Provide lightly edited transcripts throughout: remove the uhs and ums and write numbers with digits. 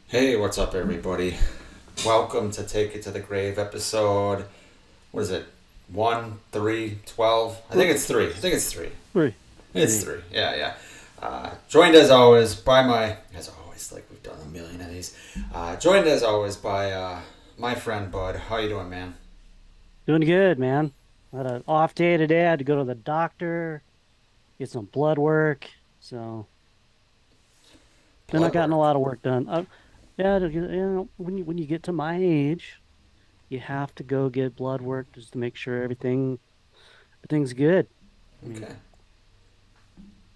Hey, what's up, everybody? Welcome to Take It to the Grave episode. What is it? 1, 3, 12? I think it's 3. I think it's 3. Three. It's 3. Yeah, yeah. Joined as always by as always, like we've done a million of these. Joined as always by my friend Bud. How you doing, man? Doing good, man. Had an off day today. I had to go to the doctor, get some blood work. So then I Blood gotten a work. lot of work done. Yeah, when you get to my age, you have to go get blood work just to make sure everything's good. I mean, Okay.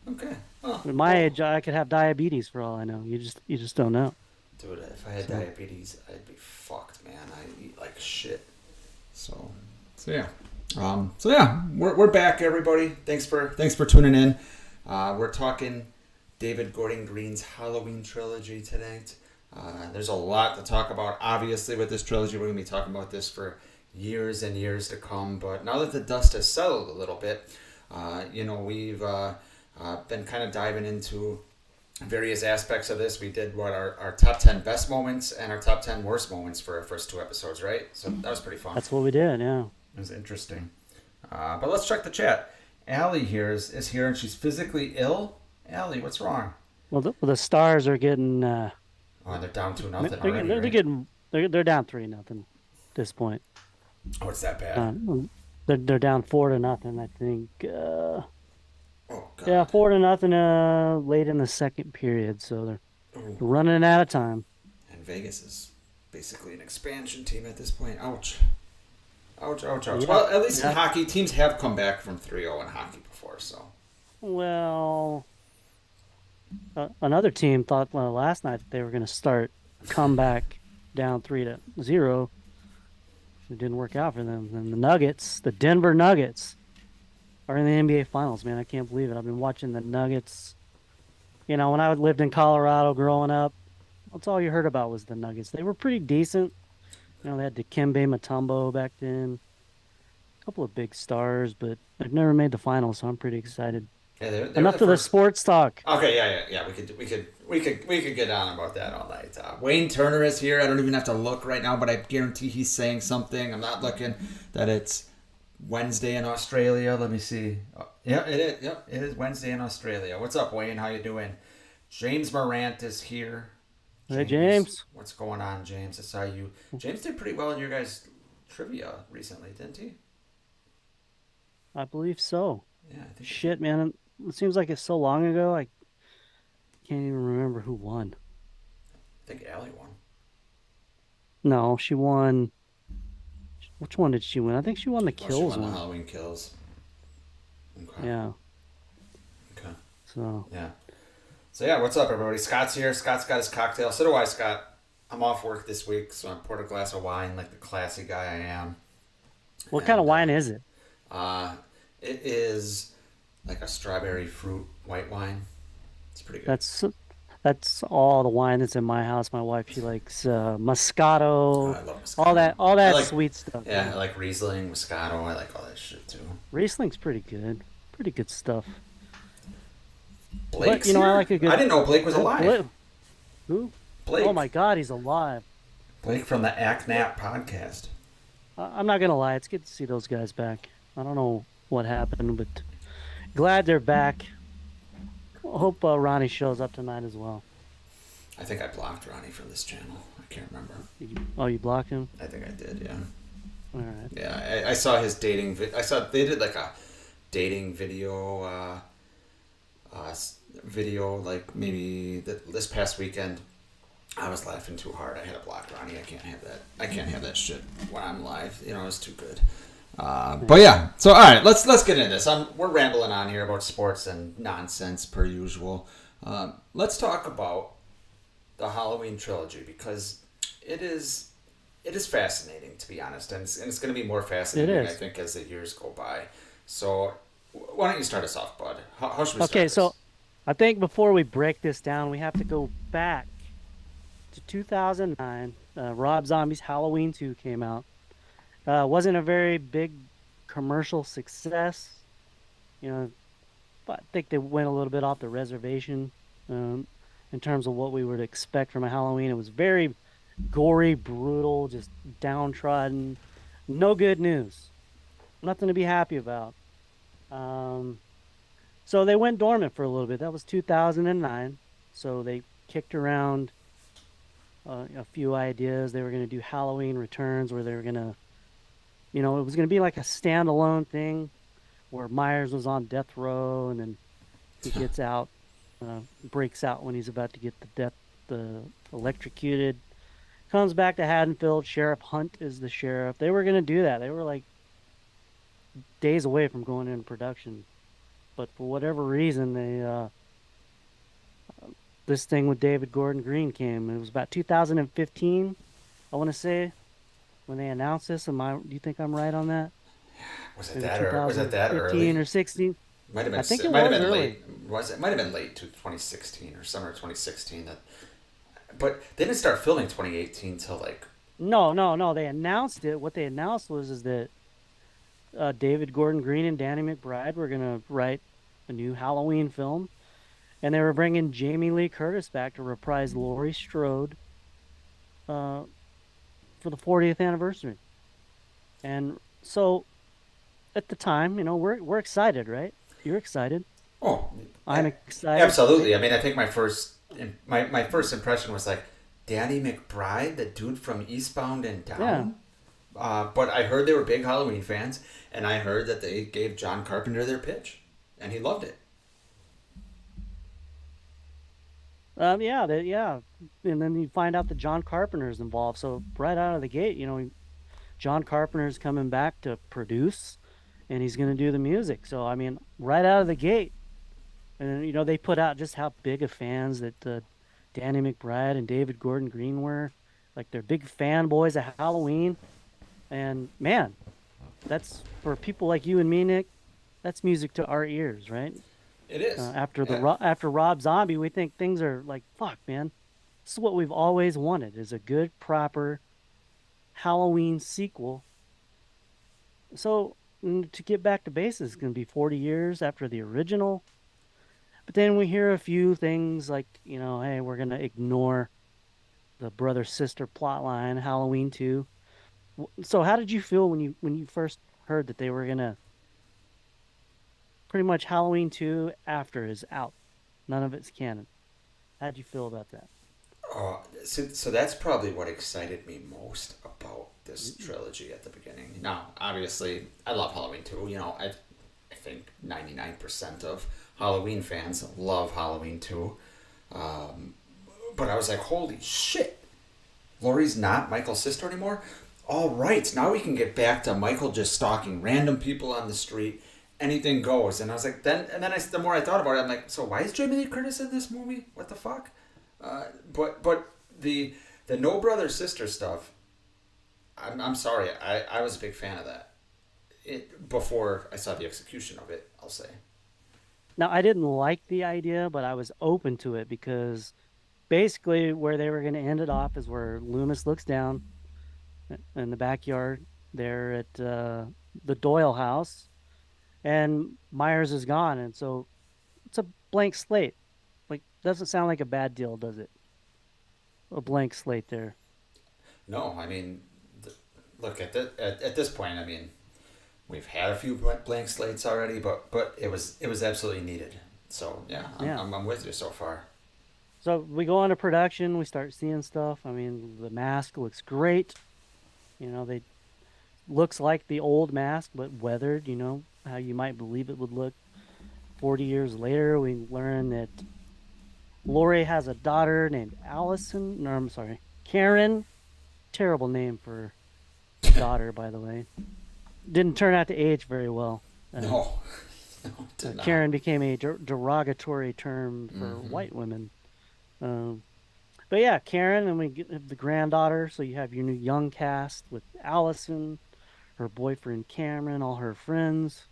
Okay. Oh, at my well, age, I could have diabetes for all I know. You just don't know. dude, if I had So diabetes, I'd be fucked, man. I eat like shit. So yeah. So yeah, we're back, everybody. Thanks for tuning in. We're talking David Gordon Green's Halloween trilogy tonight. There's a lot to talk about, obviously, with this trilogy. We're gonna be talking about this for years and years to come. But now that the dust has settled a little bit, we've been kind of diving into various aspects of this. We did our top 10 best moments and our top 10 worst moments for our first two episodes, right? So that was pretty fun. that's what we did. Yeah. It was interesting. But let's check the chat. Allie here is here and she's physically ill. Allie, what's wrong? Well, the stars are getting Oh, they're down to they're, nothing they're already, they're right? getting they're down 3-0 at this point. Oh, it's that bad. They're down 4-0, I think. Oh, Yeah, God. 4-0 late in the second period, so they're Ooh. running out of time. And Vegas is basically an expansion team at this point. Ouch. Ouch, ouch, ouch. Yeah, Well, at least in yeah. hockey, teams have come back from 3-0 in hockey before, so. Well, another team thought last night that they were going to start comeback down 3-0. It didn't work out for them. And the Denver Nuggets, are in the NBA Finals. Man, I can't believe it. I've been watching the Nuggets. When I lived in Colorado growing up, that's all you heard about was the Nuggets. They were pretty decent. They had Dikembe Mutombo back then, a couple of big stars, but they've never made the finals, so I'm pretty excited. Yeah, they were the Enough of the first. sports talk. Okay, yeah. We could get on about that all night. Wayne Turner is here. I don't even have to look right now, but I guarantee he's saying something. I'm not looking. That it's Wednesday in Australia. Let me see. Yeah, it is. Yep, it is Wednesday in Australia. What's up, Wayne? How you doing? James Morant is here. Hey, James, James. what's going on, James? I saw you. James did pretty well in your guys' trivia recently, didn't he? I believe so. Yeah, I think. Shit, man. It seems like it's so long ago. I can't even remember who won. I think Allie won. No, she won. Which one did she win? I think she won the Well, she kills won the one. Halloween kills. Okay. Yeah. Okay. So, Yeah. So yeah, what's up, everybody? Scott's here. Scott's got his cocktail. So do I, Scott. I'm off work this week, so I poured a glass of wine like the classy guy I am. what kind of And wine is it? uh, it is like a strawberry fruit white wine. It's pretty good. That's that's all the wine that's in my house. My wife, she likes Oh, Moscato, I love all Moscato. all I that like, sweet stuff. yeah, Yeah. I like Riesling, Moscato. I like all that shit too. Riesling's pretty good. Pretty good stuff. But Blake's I here? like a I good didn't know Blake was alive. who? Oh Blake. my God, he's alive. Blake from the Act Nap podcast. I'm not gonna lie, it's good to see those guys back. I don't know what happened, but glad they're back. Hope Ronnie shows up tonight as well. I think I blocked Ronnie from this channel. I can't remember. Oh, you blocked him? I think I did, yeah. All right. Yeah, I saw his dating. I saw they did like a dating video, video like maybe this past weekend. I was laughing too hard. I had to block Ronnie. I can't have that. I can't have that shit when I'm live. It's too good. But Yeah. yeah. So all right, let's get into this. We're rambling on here about sports and nonsense per usual. Let's talk about the Halloween trilogy because it is it is fascinating, to be honest, and it's going to be more It fascinating, I is. think, as the years go by. So, why don't you start us off, Bud? How should we start Okay, this? so I think before we break this down, we have to go back to 2009. Rob Zombie's Halloween 2 came out. Wasn't a very big commercial success, you know, but I think they went a little bit off the reservation. Um, in terms of what we would expect from a Halloween. It was very gory, brutal, just downtrodden. No good news. Nothing to be happy about. Um, so they went dormant for a little bit. That was 2009. So they kicked around a few ideas. They were going to do Halloween Returns, where they were going to, it was going to be like a standalone thing where Myers was on death row and then he gets out, breaks out when he's about to get the electrocuted, comes back to Haddonfield. Sheriff Hunt is the sheriff. They were going to do that. They were like days away from going into production, but for whatever reason, this thing with David Gordon Green came. It was about 2015, I want to say, when they announced this. Do you think I'm right on that? Was it Maybe that or was it that 2015 early? or 16. Might have been. I think It it might have was been early. late. Was it? Might have been late to 2016 or summer of 2016. That, but they didn't start filming 2018 till like. No, no, no. They announced it. What they announced was is that David Gordon Green and Danny McBride were gonna write a new Halloween film, and they were bringing Jamie Lee Curtis back to reprise Laurie Strode uh, for the 40th anniversary. And so at the time, we're excited, right? You're excited. Oh, I'm excited. absolutely. I mean, I think my first impression was like Danny McBride, the dude from Eastbound and Yeah. Down. But I heard they were big Halloween fans, and I heard that they gave John Carpenter their pitch, and he loved it. Yeah. And then you find out that John Carpenter's involved. So right out of the gate, John Carpenter's coming back to produce and he's going to do the music. So, I mean, right out of the gate, and they put out just how big of fans that Danny McBride and David Gordon Green were. Like they're big fanboys of Halloween. And man, that's for people like you and me, Nick. That's music to our ears, right? It is. After Rob Zombie, we think things are like fuck, man. This is what we've always wanted: is a good, proper Halloween sequel. So to get back to basics, it's going to be 40 years after the original. But then we hear a few things like, hey, we're going to ignore the brother sister plot line, Halloween 2. So how did you feel when you first heard that they were going to pretty much Halloween 2 after is out? None of it's canon. How did you feel about that? So that's probably what excited me most about this trilogy at the beginning. Now, obviously, I love Halloween too. I think 99% of Halloween fans love Halloween too. But I was like, holy shit, Laurie's not Michael's sister anymore. All right, now we can get back to Michael just stalking random people on the street. Anything goes. And I was like, the more I thought about it, I'm like, so why is Jamie Lee Curtis in this movie? What the fuck? But the no brother sister stuff, I'm sorry, I was a big fan of that. Before I saw the execution of it, I'll say. Now, I didn't like the idea, but I was open to it because basically where they were going to end it off is where Loomis looks down in the backyard there at the Doyle house, and Myers is gone, and so it's a blank slate. Like, doesn't sound like a bad deal, does it? A blank slate there. No, I mean, look at this point. I mean, we've had a few blank slates already, but it was absolutely needed. So yeah, Yeah. I'm with you so far. So we go into production, we start seeing stuff. I mean, the mask looks great. They looks like the old mask, but weathered. How you might believe it would look 40 years later. We learn that Laurie has a daughter named Allison. No, I'm sorry, Karen. Terrible name for a daughter, by the way. Didn't turn out to age very well. No, no, it did not. Karen became a derogatory term for white women. Um, but yeah, Karen, and we get the granddaughter. So you have your new young cast with Allison, her boyfriend Cameron, all her friends,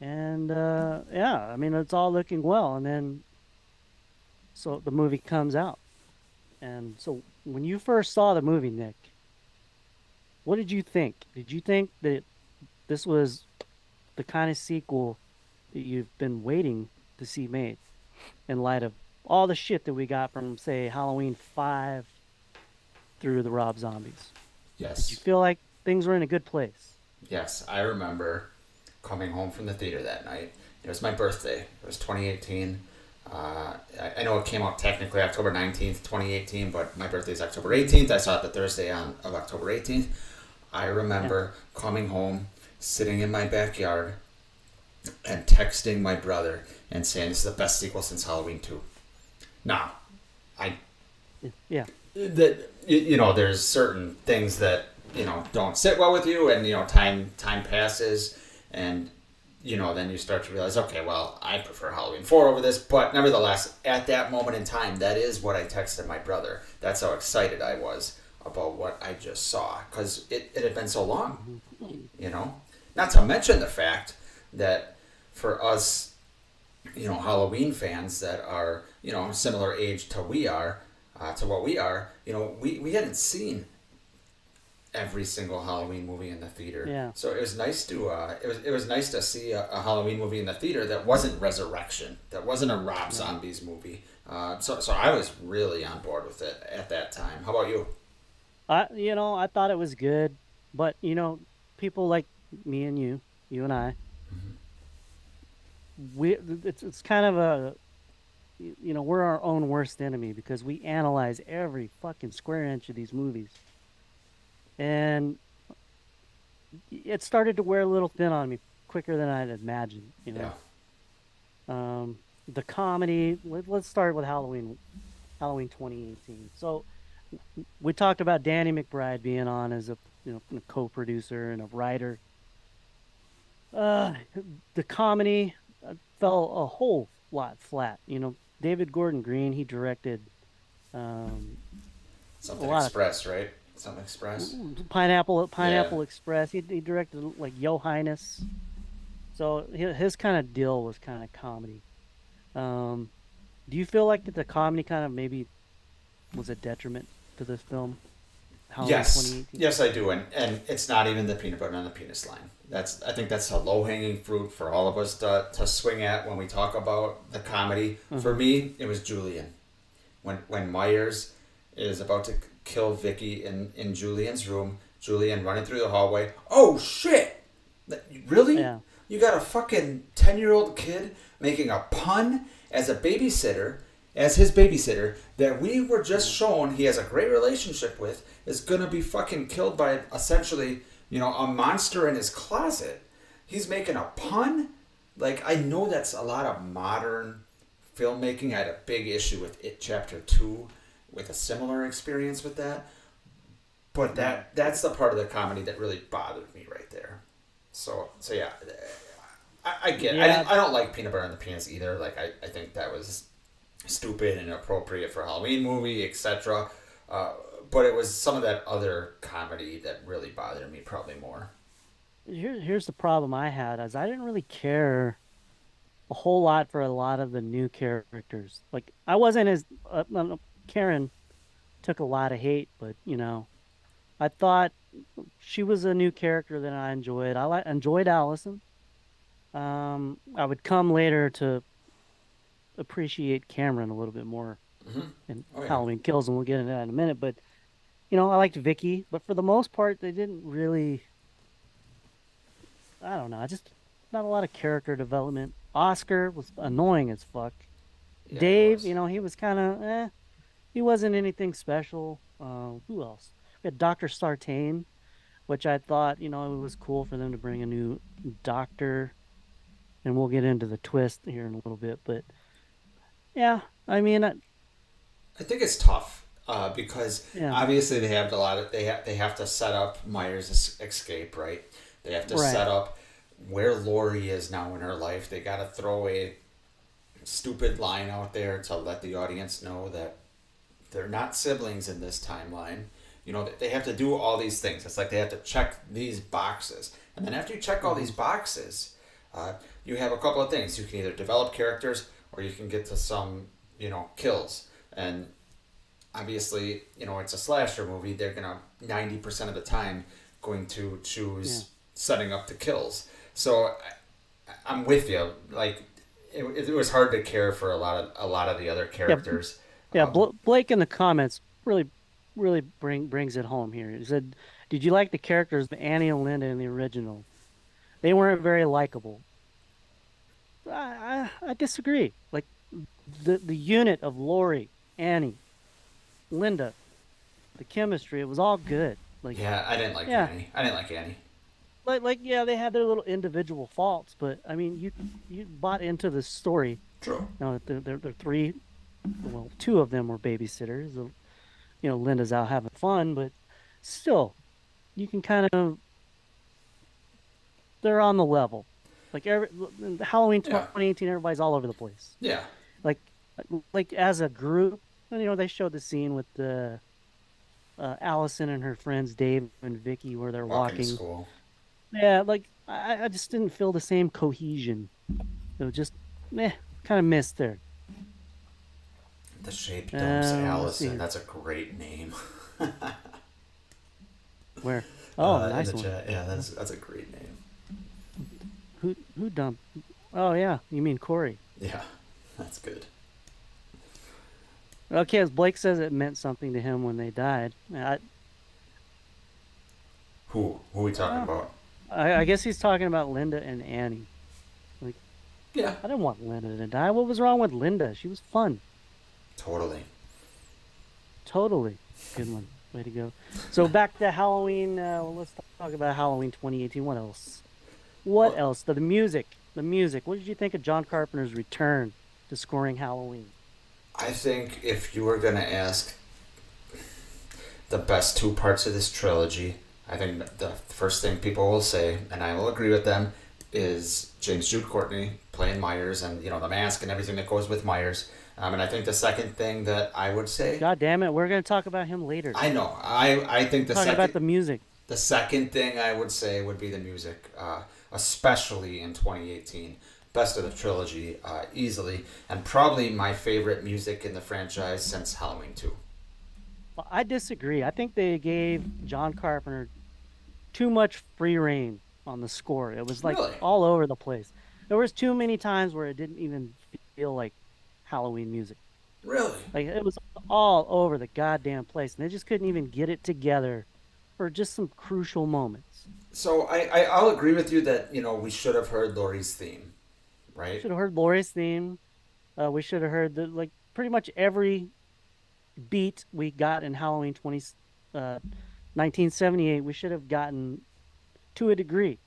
and yeah, I mean it's all looking well. And then so the movie comes out, and so when you first saw the movie, Nick, what did you think? Did you think that this was the kind of sequel that you've been waiting to see made in light of all the shit that we got from, say, Halloween 5 through the Rob Zombies? Did you Yes. feel like things were in a good place? Yes, I remember coming home from the theater that night. It was my birthday. It was 2018. I know it came out technically October 19th, 2018, but my birthday is October 18th. I saw it the Thursday of October 18th. I Yeah. remember coming home, sitting in my backyard, and texting my brother and saying, "This is the best sequel since Halloween 2." Now, I Yeah. that there's certain things that don't sit well with you, and time passes, and then you start to realize, okay, well, I prefer Halloween 4 over this, but nevertheless, at that moment in time, that is what I texted my brother. That's how excited I was about what I just saw, because it had been so long. Not to mention the fact that for us, Halloween fans that are, similar age to we are, to what we are, we hadn't seen every single Halloween movie in the theater. Yeah. So it was nice to it was nice to see a Halloween movie in the theater that wasn't Resurrection, that wasn't a Rob Zombies movie. So I was really on board with it at that time. How about you? I thought it was good, but people like me and you and I, we it's kind of a we're our own worst enemy because we analyze every fucking square inch of these movies, and it started to wear a little thin on me quicker than I'd imagined. Yeah. The comedy. Let's start with Halloween 2018. So we talked about Danny McBride being on as a co-producer and a writer. Uh, the comedy fell a whole lot flat. David Gordon Green, he directed um, a Something lot of Express, right? Something Express. Yeah. Pineapple Express. He directed like Yo Highness. So his kind of deal was kind of comedy. Um, do you feel like that the comedy kind of maybe was a detriment to this film, Halloween Yes, 2018? yes, I do, and it's not even the peanut butter on the penis line. I think that's a low hanging fruit for all of us to swing at when we talk about the comedy. For Uh-huh. me, it was Julian. When Myers is about to kill Vicky in Julian's room, Julian running through the hallway. Oh shit! Really? Yeah. You got a fucking 10-year-old kid making a pun as a babysitter, as his babysitter, that we were just Yeah. shown he has a great relationship with, is gonna be fucking killed by essentially, a monster in his closet. He's making a pun? Like, I know that's a lot of modern filmmaking. I had a big issue with It Chapter 2 with a similar experience with that. But Yeah. that's the part of the comedy that really bothered me right there. So yeah, I get it. Yeah. I don't like Peanut Butter and the Peanuts either. Like, I think that was stupid and inappropriate for a Halloween movie, etc. Uh, but it was some of that other comedy that really bothered me probably more. Here's the problem I had is I didn't really care a whole lot for a lot of the new characters. Like I wasn't as no, Karen took a lot of hate, but I thought she was a new character that I enjoyed. Enjoyed Allison. I would come later to appreciate Cameron a little bit more Hmm. in Oh yeah. Halloween Kills, and we'll get into that in a minute. But I liked Vicky, but for the most part, they didn't really. I don't know. I just not a lot of character development. Oscar was annoying as fuck. Yeah, he Dave, was. he was kind of he wasn't anything special. Who else? We had Dr. Sartain, which I thought, it was cool for them to bring a new doctor, and we'll get into the twist here in a little bit. But yeah, I mean, I think it's tough because yeah, obviously they have a lot of they have to set up Myers' escape, right? They have to right. set up where Lori is now in her life. They got to throw a stupid line out there to let the audience know that they're not siblings in this timeline. They have to do all these things. It's like they have to check these boxes, and then after you check all these Hmm. boxes, you have a couple of things. You can either develop characters or you can get to some kills. And obviously, it's a slasher movie. They're gonna 90% of the time going to Yeah, choose setting up the kills. So I'm with you. Like, it was hard to care for a lot of the other Yeah, characters. yeah. Um, Blake in the comments really brings it home here. He said, "Did you like the characters of Annie and Linda in the original? They weren't very likable." I disagree. Like the unit of Lori, Annie, Linda, the chemistry, it was all good. Like yeah, I didn't like yeah, Annie. I didn't like Annie. like yeah, they had their little individual faults, but I mean, you bought into the story. True. Now they're three, well, two of them were babysitters. Linda's out having fun, but still, you can kind of they're on the level. Like Halloween Yeah. 2018, everybody's all over the place. Yeah. Like like as a group, they showed the scene with the Allison and her friends Dave and Vicky where they're Walking to walking. school. Yeah, like I just didn't feel the same cohesion. It was just kind of missed there. The shape dumps Let's see Allison. here. That's a great name. Where? Oh, In nice the one. chat. Yeah, that's a great name. Who dumped? Oh yeah, you mean Corey? Yeah, that's good. Okay, as Blake says, it meant something to him when they died. Who are we talking Well, about? I guess he's talking about Linda and Annie. Like, Yeah, I didn't want Linda to die. What was wrong with Linda? She was fun. totally. Totally. Good one. Way to go. So back to Halloween. Let's talk about Halloween 2018. What else? What Well, else? The music. The music. What did you think of John Carpenter's return to scoring Halloween? I think if you were gonna ask the best two parts of this trilogy, I think the first thing people will say, and I will agree with them, is James Jude Courtney playing Myers, and the mask and everything that goes with Myers. And I think the second thing that I would say, God damn it. We're going to talk about him later. I know, I think Talking about the music. the second thing I would say would be the music, especially in 2018. Best of the trilogy, easily, and probably my favorite music in the franchise since Halloween 2. Well, I disagree. I think they gave John Carpenter too much free reign on the score. It was like Really? all over the place. There was too many times where it didn't even feel like Halloween music. Really? Like it was all over the goddamn place, and they just couldn't even get it together for just some crucial moments. So I'll agree with you that we should have heard Laurie's theme, right? Should have heard Laurie's theme. We should have heard like pretty much every beat we got in Halloween 1978. We should have gotten to a degree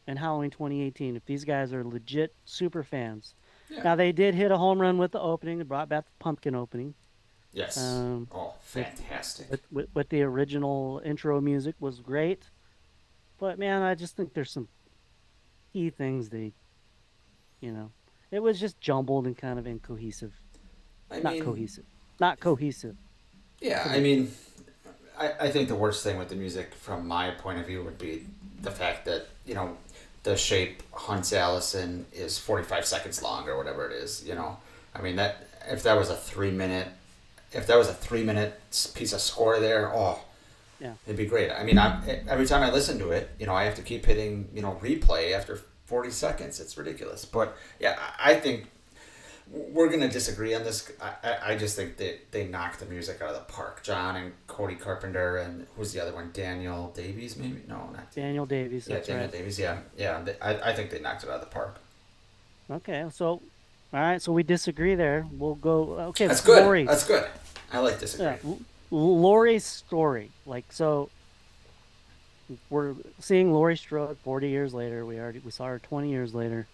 in Halloween 2018 if these guys are legit super fans. Yeah. Now they did hit a home run with the opening. They brought back the pumpkin opening. Yes. Um, Oh, with, fantastic. with the original intro music was great, but man, I just think there's some key things you know, it was just jumbled and kind of incohesive. I Not mean, cohesive. Not cohesive. yeah, I mean, I think the worst thing with the music, from my point of view, would be the fact that, the shape hunts Allison is 45 seconds long or whatever it is. I mean, that if that was a 3 minute, piece of score there, oh, Yeah. it'd be great. I mean, every time I listen to it, I have to keep hitting, replay after 40 seconds. It's ridiculous. But yeah, I think we're gonna disagree on this. I just think that they knocked the music out of the park. John and Cody Carpenter, and who's the other one? Daniel Davies, maybe? No, not Daniel Davies. yeah, That's Daniel right. Davies. Yeah, yeah. I think they knocked it out of the park. Okay. So, all right. So we disagree there. We'll go. Okay. That's good. Lori. That's good. I like disagree. Yeah. Lori's story. Like, so we're seeing Laurie Strode 40 years later. We saw her 20 years later.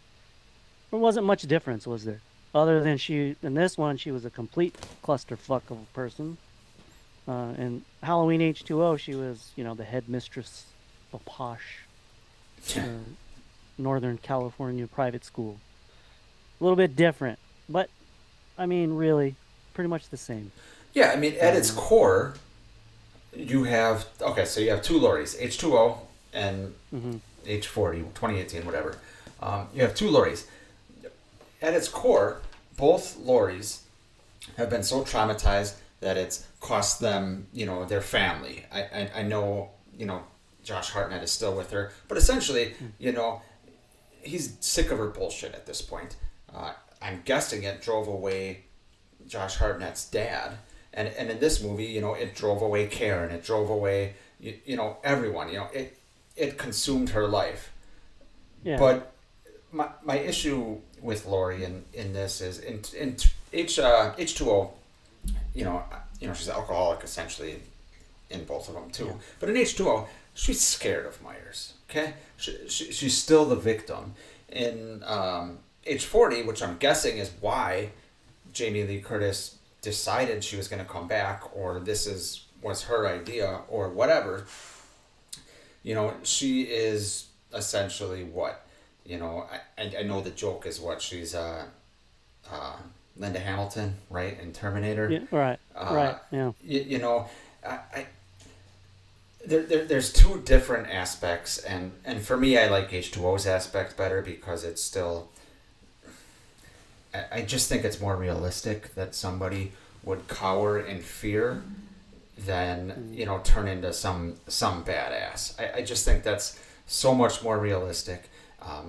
There wasn't much difference, was there? Other than in this one, she was a complete clusterfuck of a person. In Halloween H2O, she was, the headmistress of a posh uh, Northern California private school. A little bit different, but I mean, really, pretty much the same. Yeah, I mean, at its core, you have so you have two Lories, H2O and Mm-hmm. H40, 2018, whatever. You have two Lories. At its core, both Lories have been so traumatized that it's cost them, their family. I know, Josh Hartnett is still with her, but essentially, he's sick of her bullshit at this point. I'm guessing it drove away Josh Hartnett's dad, and in this movie, it drove away Karen, it drove away everyone. It consumed her life. Yeah. But my issue with Lori in this is in H2O, she's an alcoholic essentially in both of them too. Yeah. But in H2O, she's scared of Myers. Okay, she's still the victim. In H40, which I'm guessing is why Jamie Lee Curtis decided she was going to come back, or was her idea, or whatever. She is essentially what? I know the joke is what she's Linda Hamilton, right, in Terminator. Yeah, right. Right. Yeah. I there's two different aspects, and for me, I like H2O's aspect better because it's still. I just think it's more realistic that somebody would cower in fear than turn into some badass. I just think that's so much more realistic.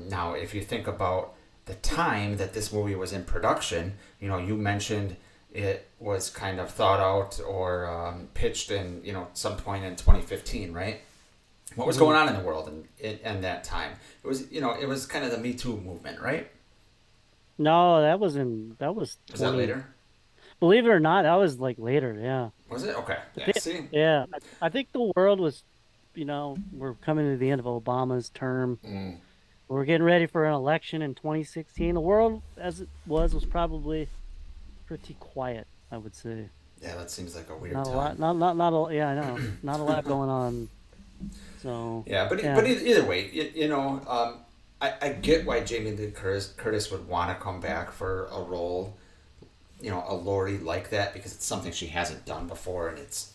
Now, if you think about the time that this movie was in production, you mentioned it was kind of thought out or pitched in some point in 2015, right? What was going on in the world in that time? It was kind of the Me Too movement, right? No, that was 20. that later? Believe it or not, that was like later. Yeah. Was it? Okay. Yeah. See. Yeah. I think the world was, we're coming to the end of Obama's term. We're getting ready for an election in 2016. The world, as it was probably pretty quiet, I would say. Yeah, that seems like a weird Not a time. lot. Not a. Yeah, I know. Not a lot going on. So. Yeah, but either way, I get why Jamie Lee Curtis would want to come back for a role, a Lori like that, because it's something she hasn't done before, and it's,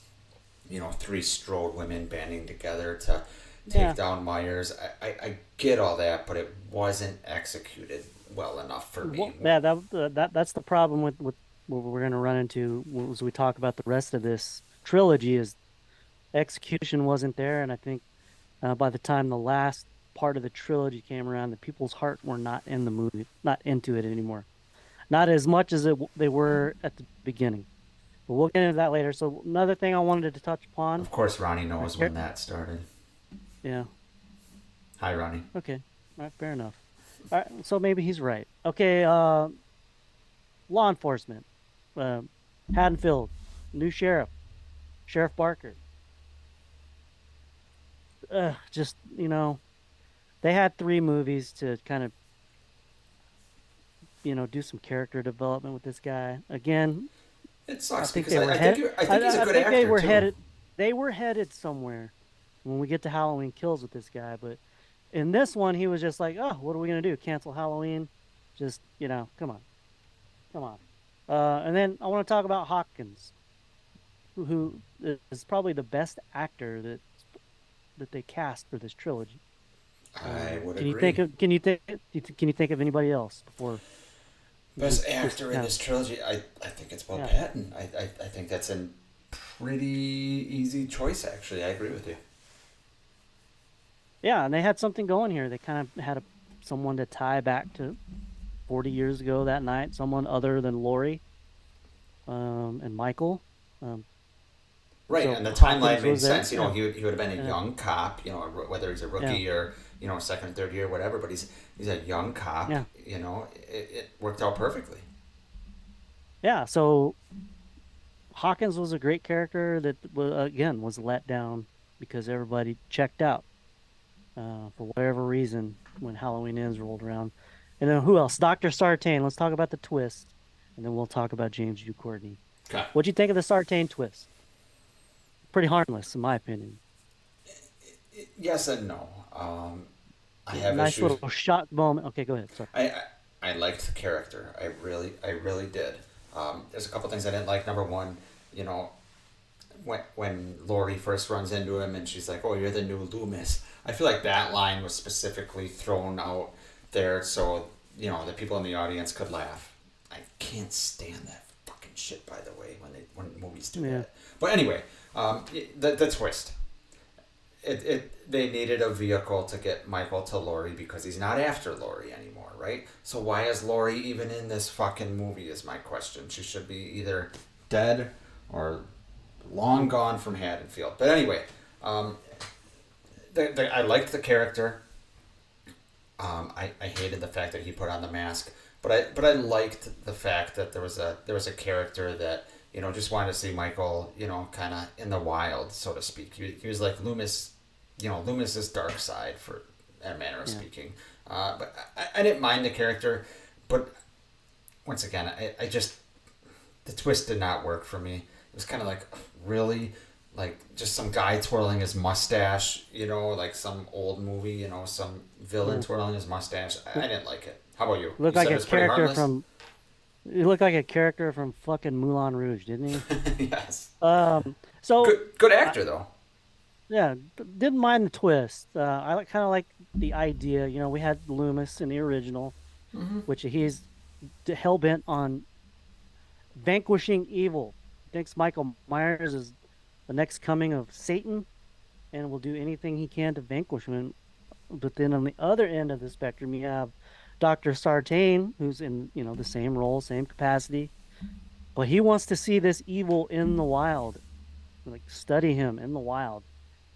three strode women banding together to take down Myers. I get all that, but it wasn't executed well enough for me. Yeah, that's the problem with what we're going to run into as we talk about the rest of this trilogy is execution wasn't there, and I think by the time the last part of the trilogy came around, the people's heart were not in the movie, not into it anymore, not as much as they were at the beginning. But we'll get into that later. So another thing I wanted to touch upon. Of course, Ronnie knows when that started. Yeah. Hi, Ronnie. Okay. All right. Fair enough. All right. So maybe he's right. Okay. Law enforcement. Haddonfield, new sheriff, Sheriff Barker. Just they had 3 movies to kind of do some character development with this guy. Again, it sucks I think because I think he's a good actor they were headed somewhere when we get to Halloween Kills with this guy, but in this one he was just like, oh, what are we gonna do, cancel Halloween? Just come on. And then I want to talk about Hopkins, who is probably the best actor that they cast for this trilogy. I would agree. Can you think of anybody else before? Best actor in this trilogy, I think it's Will Patton. I think that's a pretty easy choice, actually. I agree with you. Yeah, and they had something going here. They kind of had someone to tie back to 40 years ago that night, someone other than Lori and Michael. Right, so and the timeline made sense. He would have been a young cop, whether he's a rookie or, second or third year, whatever, but he's a young cop. Yeah. It worked out perfectly. Yeah, so Hawkins was a great character that, again, was let down because everybody checked out for whatever reason when Halloween Ends rolled around. And then who else? Dr. Sartain. Let's talk about the twist, and then we'll talk about James U. Courtney. Okay. What'd you think of the Sartain twist? Pretty harmless, in my opinion. Yes and no. I have nice issues. Little shot moment. Okay, go ahead. Sorry. I liked the character. I really did. There's a couple things I didn't like. Number one, when Lori first runs into him and she's like, "Oh, you're the new Loomis." I feel like that line was specifically thrown out there so the people in the audience could laugh. I can't stand that fucking shit. By the way, when movies do that. But anyway, the twist. they needed a vehicle to get Michael to Laurie because he's not after Laurie anymore, right? So why is Laurie even in this fucking movie is my question. She should be either dead or long gone from Haddonfield. But anyway, I liked the character. I hated the fact that he put on the mask, but I liked the fact that there was a character that just wanted to see Michael kind of in the wild, so to speak. He was like Loomis, Loomis's dark side for a manner of speaking. But I didn't mind the character, but once again, I just the twist did not work for me. It was kind of like really. Like just some guy twirling his mustache, like some old movie, some villain twirling his mustache. I didn't like it. How about you? Looked You like said it a was pretty character harmless? from. He looked like a character from fucking Moulin Rouge, didn't he? Yes. So Good actor though. yeah, didn't mind the twist. I kind of like the idea. We had Loomis in the original, which he's hell bent on vanquishing evil. Thinks Michael Myers is the next coming of Satan, and will do anything he can to vanquish him. But then on the other end of the spectrum, you have Dr. Sartain, who's in the same role, same capacity, but he wants to see this evil in the wild, like study him in the wild.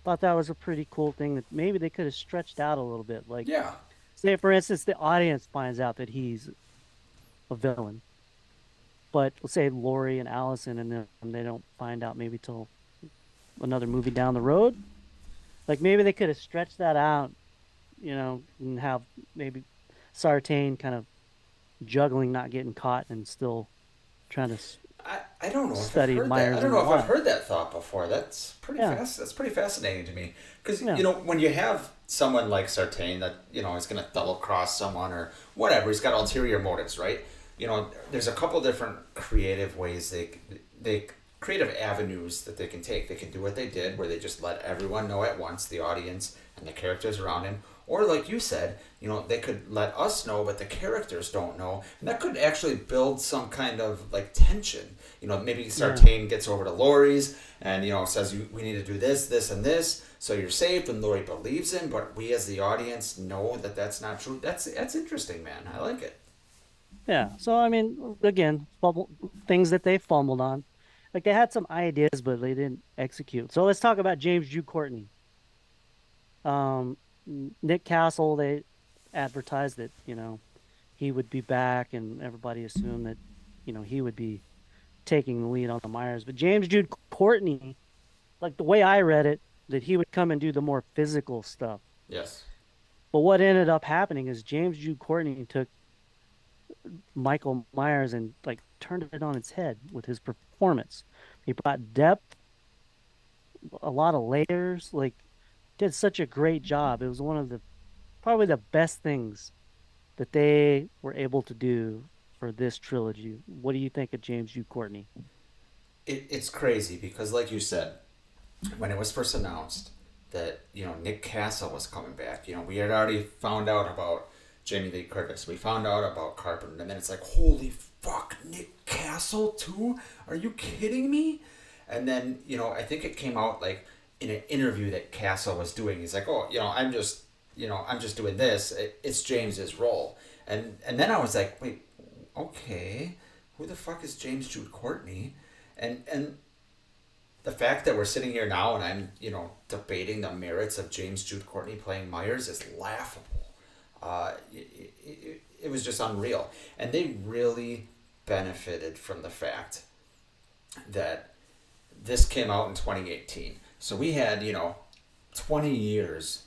Thought that was a pretty cool thing that maybe they could have stretched out a little bit. Like, Yeah. say for instance, the audience finds out that he's a villain, but let's say Laurie and Allison and them, they don't find out maybe till another movie down the road. Like maybe they could have stretched that out, and have maybe Sartain kind of juggling, not getting caught, and still trying to I don't know if I've study heard that. I Myers don't in the know if I've wild. heard that thought before. That's pretty Yeah, That's pretty fascinating to me because yeah, when you have someone like Sartain that is going to double cross someone or whatever, he's got ulterior motives, right? There's a couple different creative ways they creative avenues that they can take. They can do what they did, where they just let everyone know at once, the audience and the characters around him. Or like you said, they could let us know, but the characters don't know, and that could actually build some kind of like tension. Maybe yeah, Sartain gets over to Laurie's and says we need to do this, this, and this, so you're saved, and Laurie believes him, but we as the audience know that that's not true. That's interesting, man. I like it. yeah. So I mean, again, things that they fumbled on. Like they had some ideas, but they didn't execute. So let's talk about James Jude Courtney. Um, Nick Castle, they advertised that, he would be back, and everybody assumed that, he would be taking the lead on the Myers. But James Jude Courtney, like the way I read it, that he would come and do the more physical stuff. Yes. But what ended up happening is James Jude Courtney took Michael Myers and like turned it on its head with his performance. He brought depth, a lot of layers, like did such a great job. It was one of the probably the best things that they were able to do for this trilogy. What do you think of James Jude Courtney? It's crazy because, like you said, when it was first announced that Nick Castle was coming back, we had already found out about Jamie Lee Curtis. We found out about Carpenter, and then it's like, holy fuck, Nick Castle too? Are you kidding me? And then I think it came out like in an interview that Castle was doing. He's like, oh, I'm just doing this. It's James's role, and then I was like, wait, okay, who the fuck is James Jude Courtney? And the fact that we're sitting here now and I'm debating the merits of James Jude Courtney playing Myers is laughable. It was just unreal, and they really benefited from the fact that this came out in 2018. So we had 20 years,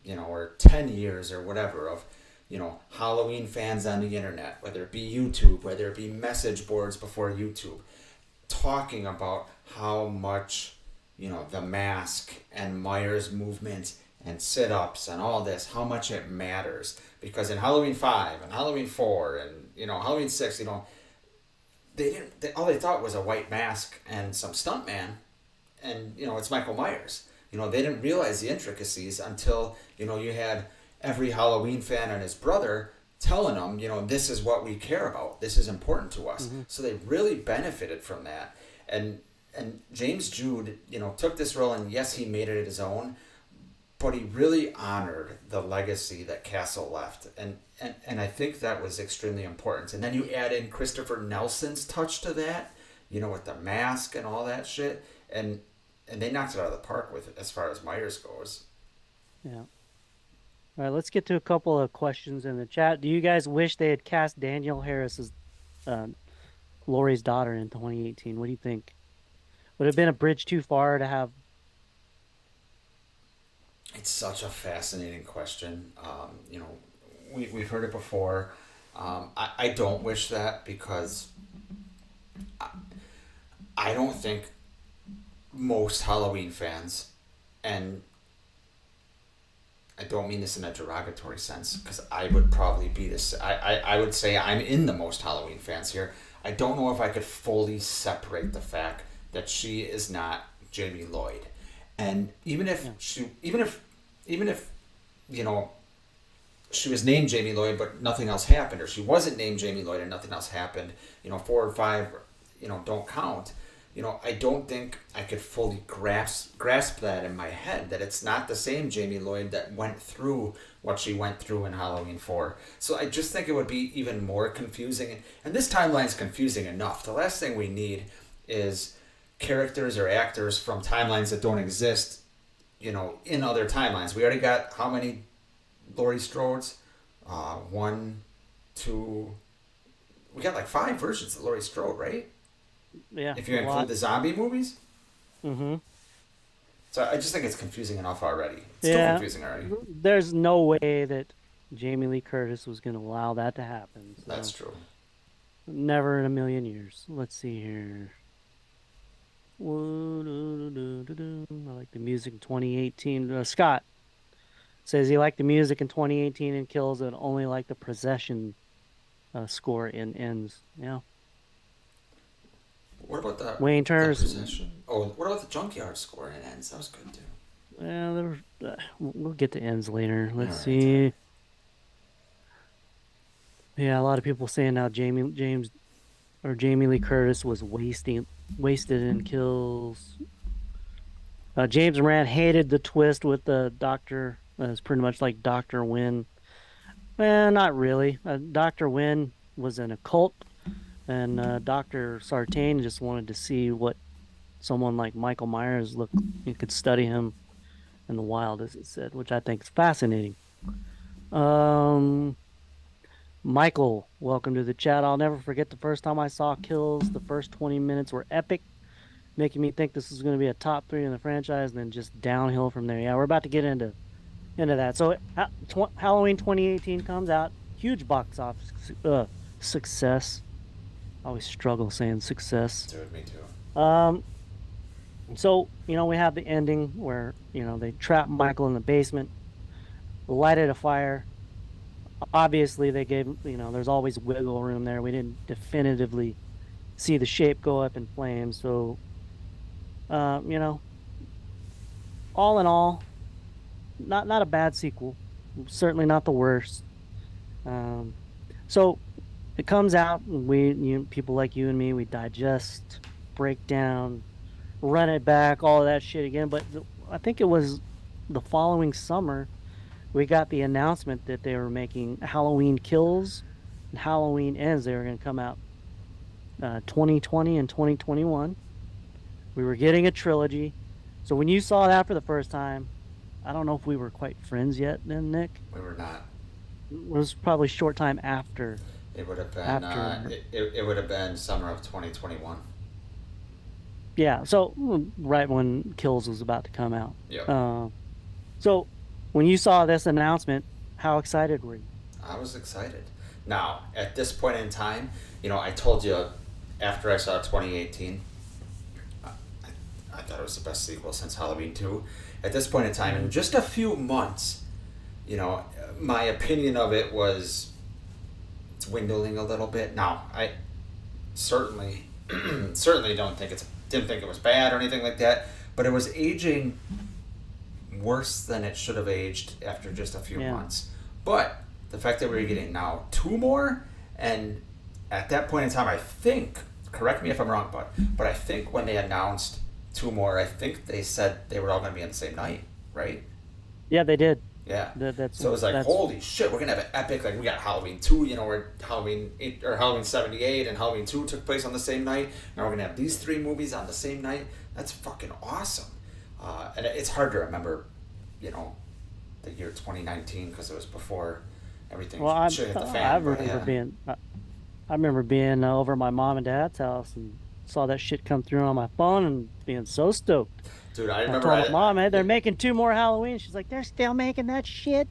or 10 years or whatever of Halloween fans on the internet, whether it be YouTube, whether it be message boards before YouTube, talking about how much the mask and Myers movement and sit-ups and all this, how much it matters, because in Halloween 5 and Halloween 4 and Halloween 6, all they thought was a white mask and some stuntman, and it's Michael Myers. They didn't realize the intricacies until you had every Halloween fan and his brother telling them, this is what we care about. This is important to us. Mm-hmm. So they really benefited from that. And James Jude, took this role, and yes, he made it his own, but he really honored the legacy that Castle left, and I think that was extremely important. And then you add in Christopher Nelson's touch to that, with the mask and all that shit, and they knocked it out of the park with it as far as Myers goes. Yeah. All right, let's get to a couple of questions in the chat. Do you guys wish they had cast Danielle Harris as uh, Lori's daughter in 2018? What do you think? Would it have been a bridge too far to have? It's such a fascinating question. We've heard it before. I don't wish that because I don't think most Halloween fans, and I don't mean this in a derogatory sense because I would probably be this. I would say I'm in the most Halloween fans here. I don't know if I could fully separate the fact that she is not Jamie Lloyd, and even if she was named Jamie Lloyd but nothing else happened, or she wasn't named Jamie Lloyd and nothing else happened, 4 or 5, don't count. I don't think I could fully grasp that in my head, that it's not the same Jamie Lloyd that went through what she went through in Halloween 4. So I just think it would be even more confusing. And this timeline's confusing enough. The last thing we need is characters or actors from timelines that don't exist, in other timelines. We already got how many Laurie Strodes? One, two. We got like 5 versions of Laurie Strode, right? Yeah, If you a include lot. the zombie movies. Mm-hmm. So I just think it's confusing enough already. It's still Yeah, confusing already. there's no way that Jamie Lee Curtis was going to allow that to happen. That's So true. never in a million years. Let's see here. I like the music in 2018. Scott says he liked the music in 2018 and Kills, and only liked the Possession score in Ends. Yeah. What about Wayne the Turner's. possession? Oh, what about the junkyard score in Ends? That was good too. Well, we'll get to Ends later. All Let's right, all right. see. Yeah, a lot of people saying now Jamie Lee Curtis was wasted in Kills. James Moran hated the twist with the Doctor. It's pretty much like Doctor Wynn. Not really. Doctor Wynn was an occult, and Doctor Sartain just wanted to see what someone like Michael Myers looked. You could study him in the wild, as it said, which I think is fascinating. Um, Michael, welcome to the chat. I'll never forget the first time I saw Kills. The first 20 minutes were epic, making me think this is going to be a top 3 in the franchise, and then just downhill from there. Yeah, we're about to get into that. So Halloween 2018 comes out, huge box office success. I always struggle saying success. Dude, me too. So we have the ending where they trap Michael in the basement, lighted a fire. Obviously, they gave there's always wiggle room there. We didn't definitively see the shape go up in flames, so all in all, not a bad sequel. Certainly not the worst. So it comes out, and people like you and me, we digest, break down, run it back, all of that shit again. But I think it was the following summer we got the announcement that they were making Halloween Kills and Halloween Ends. They were going to come out 2020 and 2021. We were getting a trilogy. So when you saw that for the first time, I don't know if we were quite friends yet then, Nick. We were not. It was probably a short time after. It would have been. After. It would have been summer of 2021. Yeah, so right when Kills was about to come out. Yeah. So when you saw this announcement, how excited were you? I was excited. Now, at this point in time, I told you after I saw 2018, I thought it was the best sequel since Halloween 2. At this point in time, in just a few months, my opinion of it was it's dwindling a little bit. Now, I certainly didn't think it was bad or anything like that, but it was aging worse than it should have aged after just a few months. But the fact that we're getting now 2 more, and at that point in time, I think, correct me if I'm wrong, but I think when they announced 2 more, I think they said they were all going to be on the same night, right? Yeah, they did. Yeah. That's So it was like, that's holy shit, we're gonna have an epic. Like we got Halloween 2, you know, where Halloween 8 or Halloween 78 and Halloween 2 took place on the same night. Now we're gonna have these three movies on the same night. That's fucking awesome. And it's hard to remember, you know, the year 2019 because it was before everything well. I should hit the I fan. But remember yeah, being I remember being over at my mom and dad's house and saw that shit come through on my phone and being so stoked. dude, I I remember told my mom, "Hey, yeah, they're making two more Halloween." She's like, "They're still making that shit."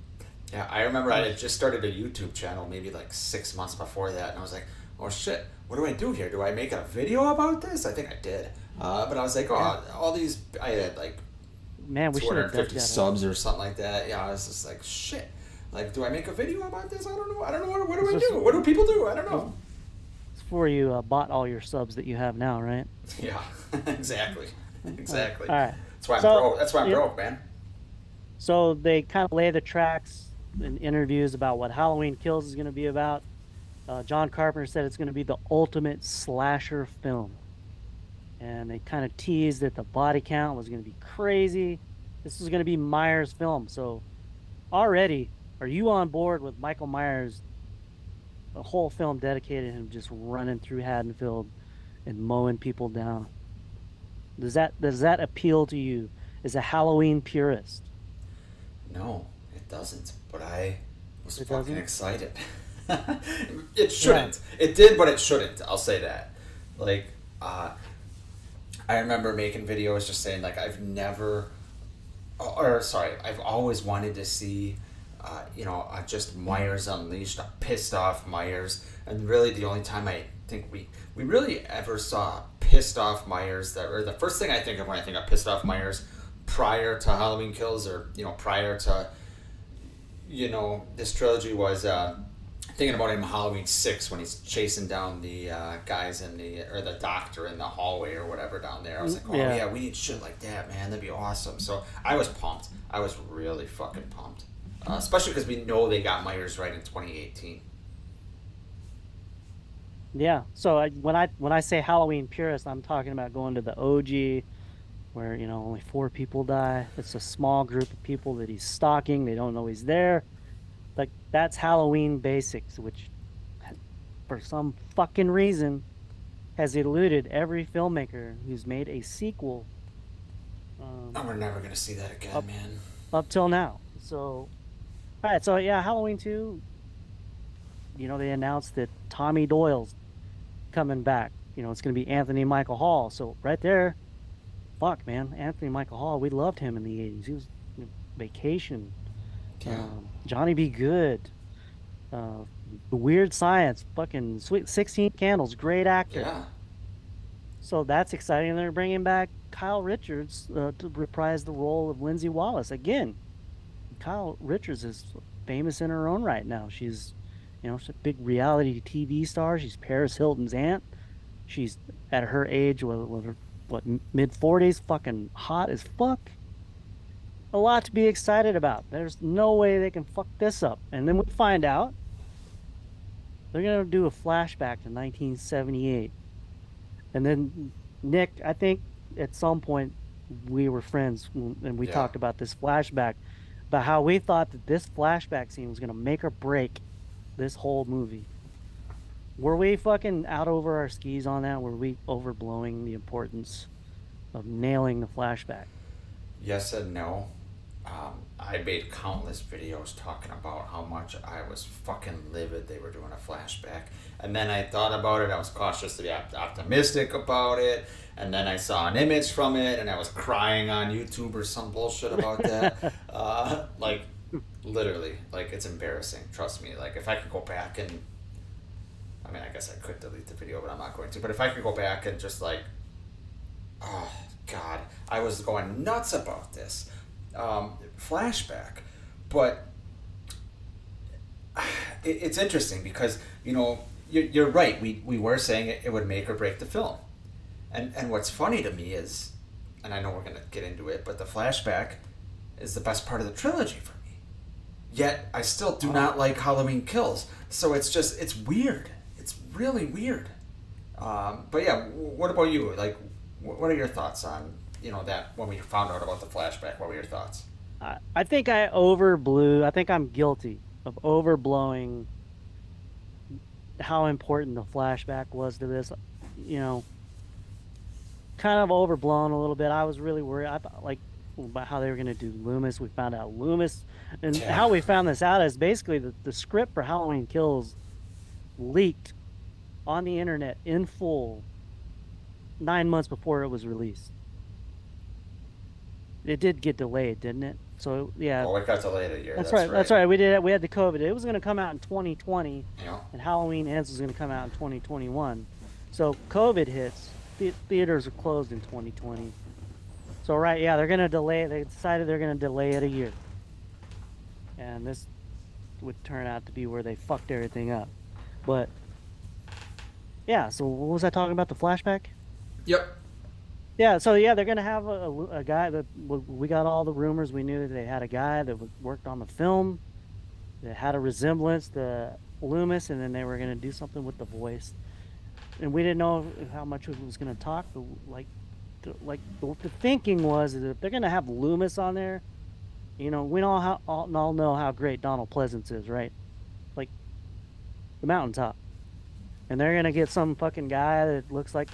yeah, I remember I I had was, just started a YouTube channel maybe like 6 months before that, and I was like, oh shit, what do I do here? Do I make a video about this? I think I did. But I was like, yeah, oh, all these, I had like man, we should have dug 250 that up. subs or something like that. Yeah, I was just like, shit. Like, do I make a video about this? I don't know. I don't know. What do This I was do? What do people do? I don't this know. before you bought all your subs that you have now, right? Yeah, exactly. Exactly. All right. That's why I'm So, broke. That's why I'm yeah, broke, man. so they kind of lay the tracks in interviews about what Halloween Kills is going to be about. John Carpenter said it's going to be the ultimate slasher film, and they kind of teased that the body count was going to be crazy. This is going to be Myers' film. So already, are you on board with Michael Myers? A whole film dedicated to him just running through Haddonfield and mowing people down. Does that appeal to you as a Halloween purist? No, it doesn't. But I was It fucking doesn't? excited. It Yeah. shouldn't. It did, but it shouldn't. I'll say that. Like, I remember making videos just saying like I've never, or sorry, I've always wanted to see, just Myers Unleashed, a pissed off Myers, and really the only time I think we really ever saw pissed off Myers, that or the first thing I think of when I think of pissed off Myers, prior to Halloween Kills, or prior to this trilogy, was thinking about him in Halloween 6 when he's chasing down the guys or the doctor in the hallway or whatever down there. I was like, oh Yeah. yeah, we need shit like that, man. That'd be awesome. So I was pumped. I was really fucking pumped. Especially because we know they got Myers right in 2018. Yeah. So when I say Halloween purist, I'm talking about going to the OG where, only four people die. It's a small group of people that he's stalking. They don't know he's there. Like that's Halloween basics, which for some fucking reason has eluded every filmmaker who's made a sequel And um, we're never gonna see that again, up man. up till now. So, all right, so yeah, Halloween 2, they announced that Tommy Doyle's coming back. It's going to be Anthony Michael Hall. So right there, fuck, man, Anthony Michael Hall, we loved him in the 80s. He was Vacation, Yeah, Johnny Be Good, uh, Weird Science, fucking Sweet 16 Candles, great actor. yeah, So that's exciting. And they're bringing back Kyle Richards to reprise the role of Lindsay Wallace again. Kyle Richards is famous in her own right now. She's a big reality TV star. She's Paris Hilton's aunt. She's at her age, what, mid 40s, fucking hot as fuck. A lot to be excited about. There's no way they can fuck this up. And then we find out they're gonna do a flashback to 1978. And then Nick, I think at some point we were friends and we yeah. talked about this flashback, about how we thought that this flashback scene was gonna make or break this whole movie. Were we fucking out over our skis on that? Were we overblowing the importance of nailing the flashback? Yes and no. I made countless videos talking about how much I was fucking livid they were doing a flashback. And then I thought about it, I was cautiously optimistic about it. And then I saw an image from it, and I was crying on YouTube or some bullshit about that. Like, literally, like, it's embarrassing. Trust me. Like, if I could go back and, I mean, I guess I could delete the video, but I'm not going to. But if I could go back and just, like, oh, God, I was going nuts about this flashback. But it's interesting because, you're right. We were saying it would make or break the film. And what's funny to me is, and I know we're going to get into it, but the flashback is the best part of the trilogy for me. Yet, I still do not like Halloween Kills. So it's weird. It's really weird. But yeah, what about you? Like, what are your thoughts on, that when we found out about the flashback? What were your thoughts? I think I overblew. I think I'm guilty of overblowing how important the flashback was to this. You know, kind of overblown a little bit. I was really worried. I thought like about how they were going to do Loomis. We found out Loomis, and Yeah. how we found this out is basically the script for Halloween Kills leaked on the internet in full 9 months before it was released. It did get delayed, didn't it? So yeah, Oh, it got delayed a year. that's That's right. right. That's right. We did. We had the COVID. It was going to come out in 2020, You know. and Halloween Ends was going to come out in 2021. So COVID hits. Theaters are closed in 2020. So right, yeah, they're going to delay. They decided they're going to delay it a year, and this would turn out to be where they fucked everything up. But yeah, so what was I talking about? The flashback? Yep. Yeah, so yeah, they're gonna have a guy that we got all the rumors. We knew that they had a guy that worked on the film that had a resemblance to Loomis, and then they were gonna do something with the voice. And we didn't know how much it was gonna talk. But the thinking was that if they're gonna have Loomis on there, we all know how great Donald Pleasance is, right? Like the mountaintop, and they're gonna get some fucking guy that looks like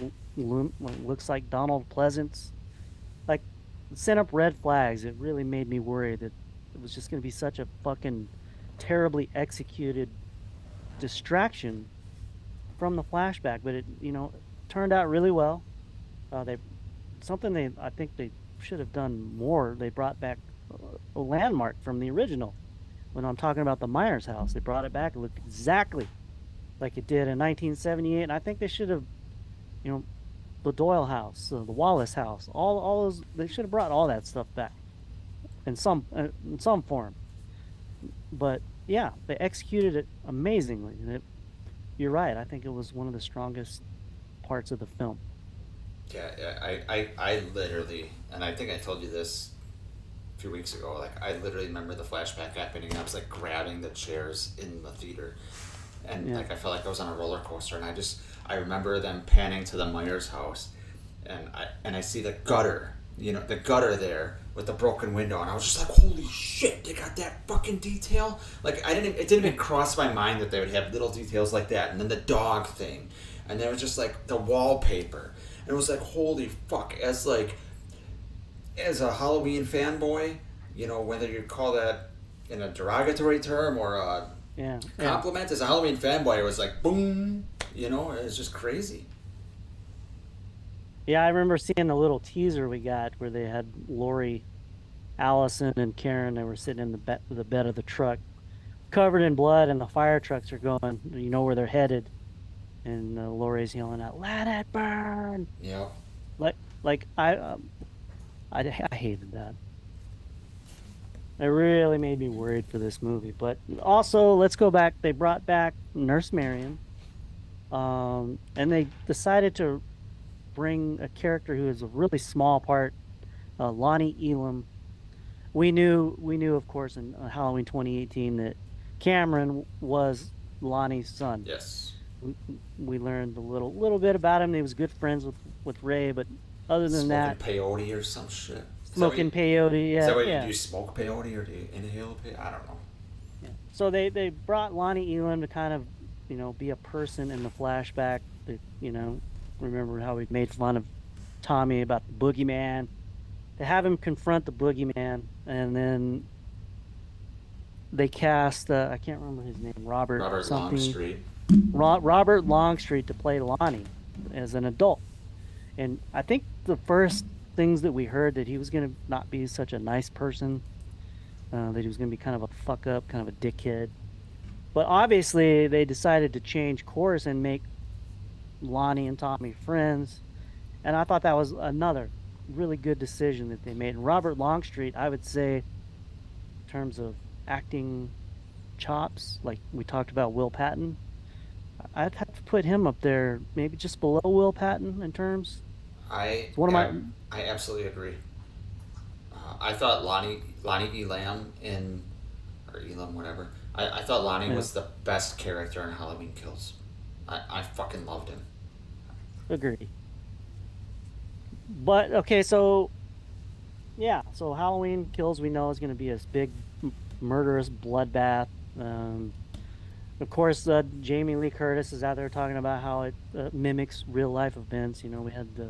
Donald Pleasance. Like, sent up red flags. It really made me worry that it was just gonna be such a fucking terribly executed distraction from the flashback. But it turned out really well. They something they I think they should have done more. They brought back a landmark from the original. When I'm talking about the Myers house, they brought it back. It looked exactly like it did in 1978. And I think they should have, you know, the Doyle house, the Wallace house, all those. They should have brought all that stuff back in some form. But yeah, they executed it amazingly. And you're right. I think it was one of the strongest parts of the film. I literally, and I think I told you this a few weeks ago. Like, I literally remember the flashback happening. I was like grabbing the chairs in the theater, and Yeah, like I felt like I was on a roller coaster. And I remember them panning to the Myers house, and I see the gutter, the gutter there with the broken window, and I was just like, holy shit, they got that fucking detail. Like, it didn't even cross my mind that they would have little details like that. And then the dog thing, and there was just like the wallpaper, and it was like, holy fuck. As a Halloween fanboy, whether you call that in a derogatory term or a yeah, yeah. compliment, as a Halloween fanboy, it was like boom. It was just crazy. Yeah, I remember seeing the little teaser we got where they had Lori, Allison, and Karen. They were sitting in the bed of the truck, covered in blood, and the fire trucks are going. You know where they're headed, and Lori's yelling out, "Let it burn!" Yeah. Like, like I hated that. It really made me worried for this movie. But also, let's go back. They brought back Nurse Marion, and they decided to bring a character who is a really small part, Lonnie Elam. We knew, of course, in Halloween 2018 that Cameron was Lonnie's son. Yes. We, we learned a little bit about him. He was good friends with Ray, but other than Smoking that, peyote or some shit. smoking peyote. Is that Yeah, what yeah, do? You smoke peyote or do you inhale peyote? I don't know. yeah. So they brought Lonnie Elam to kind of be a person in the flashback. That remember how we made fun of Tommy about the boogeyman. To have him confront the boogeyman, and then they cast I can't remember his name, Robert Robert something, Longstreet. Robert Longstreet to play Lonnie as an adult. And I think the first things that we heard that he was going to not be such a nice person, that he was going to be kind of a fuck up, kind of a dickhead. But obviously, they decided to change course and make Lonnie and Tommy friends. And I thought that was another really good decision that they made. And Robert Longstreet, I would say, in terms of acting chops, like we talked about Will Patton, I'd have to put him up there, maybe just below Will Patton in terms. I It's one of my, I absolutely agree. I thought Lonnie Elam or Elam, whatever. I thought Lonnie yeah, was the best character in Halloween Kills. I fucking loved him. agree. But okay, so yeah, so Halloween Kills we know is going to be this big murderous bloodbath. Um, of course, Jamie Lee Curtis is out there talking about how it mimics real life events. You know, we had the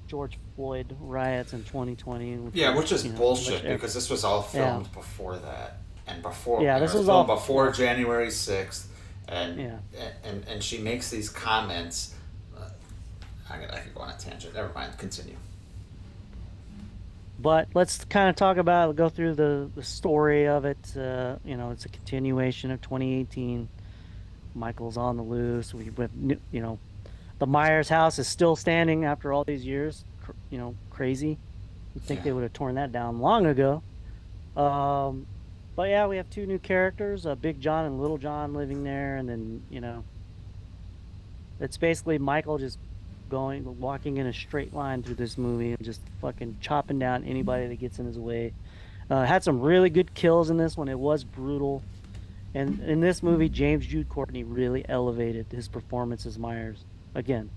George Floyd riots in 2020, which Yeah, were, which is which, bullshit because this was all yeah, filmed before that, and before yeah, and it this was was filmed all, before January 6th, and yeah. and she makes these comments. I could go on a tangent. Never mind. Continue. But let's kind of talk about, go through the story of it. It's a continuation of 2018. Michael's on the loose. The Myers house is still standing after all these years. Crazy. You'd think Yeah. they would have torn that down long ago. Um, but yeah, we have two new characters, Big John and Little John living there, and then it's basically Michael just walking in a straight line through this movie and just fucking chopping down anybody that gets in his way. Had some really good kills in this one. It was brutal. And in this movie, James Jude Courtney really elevated his performance as Myers. Again,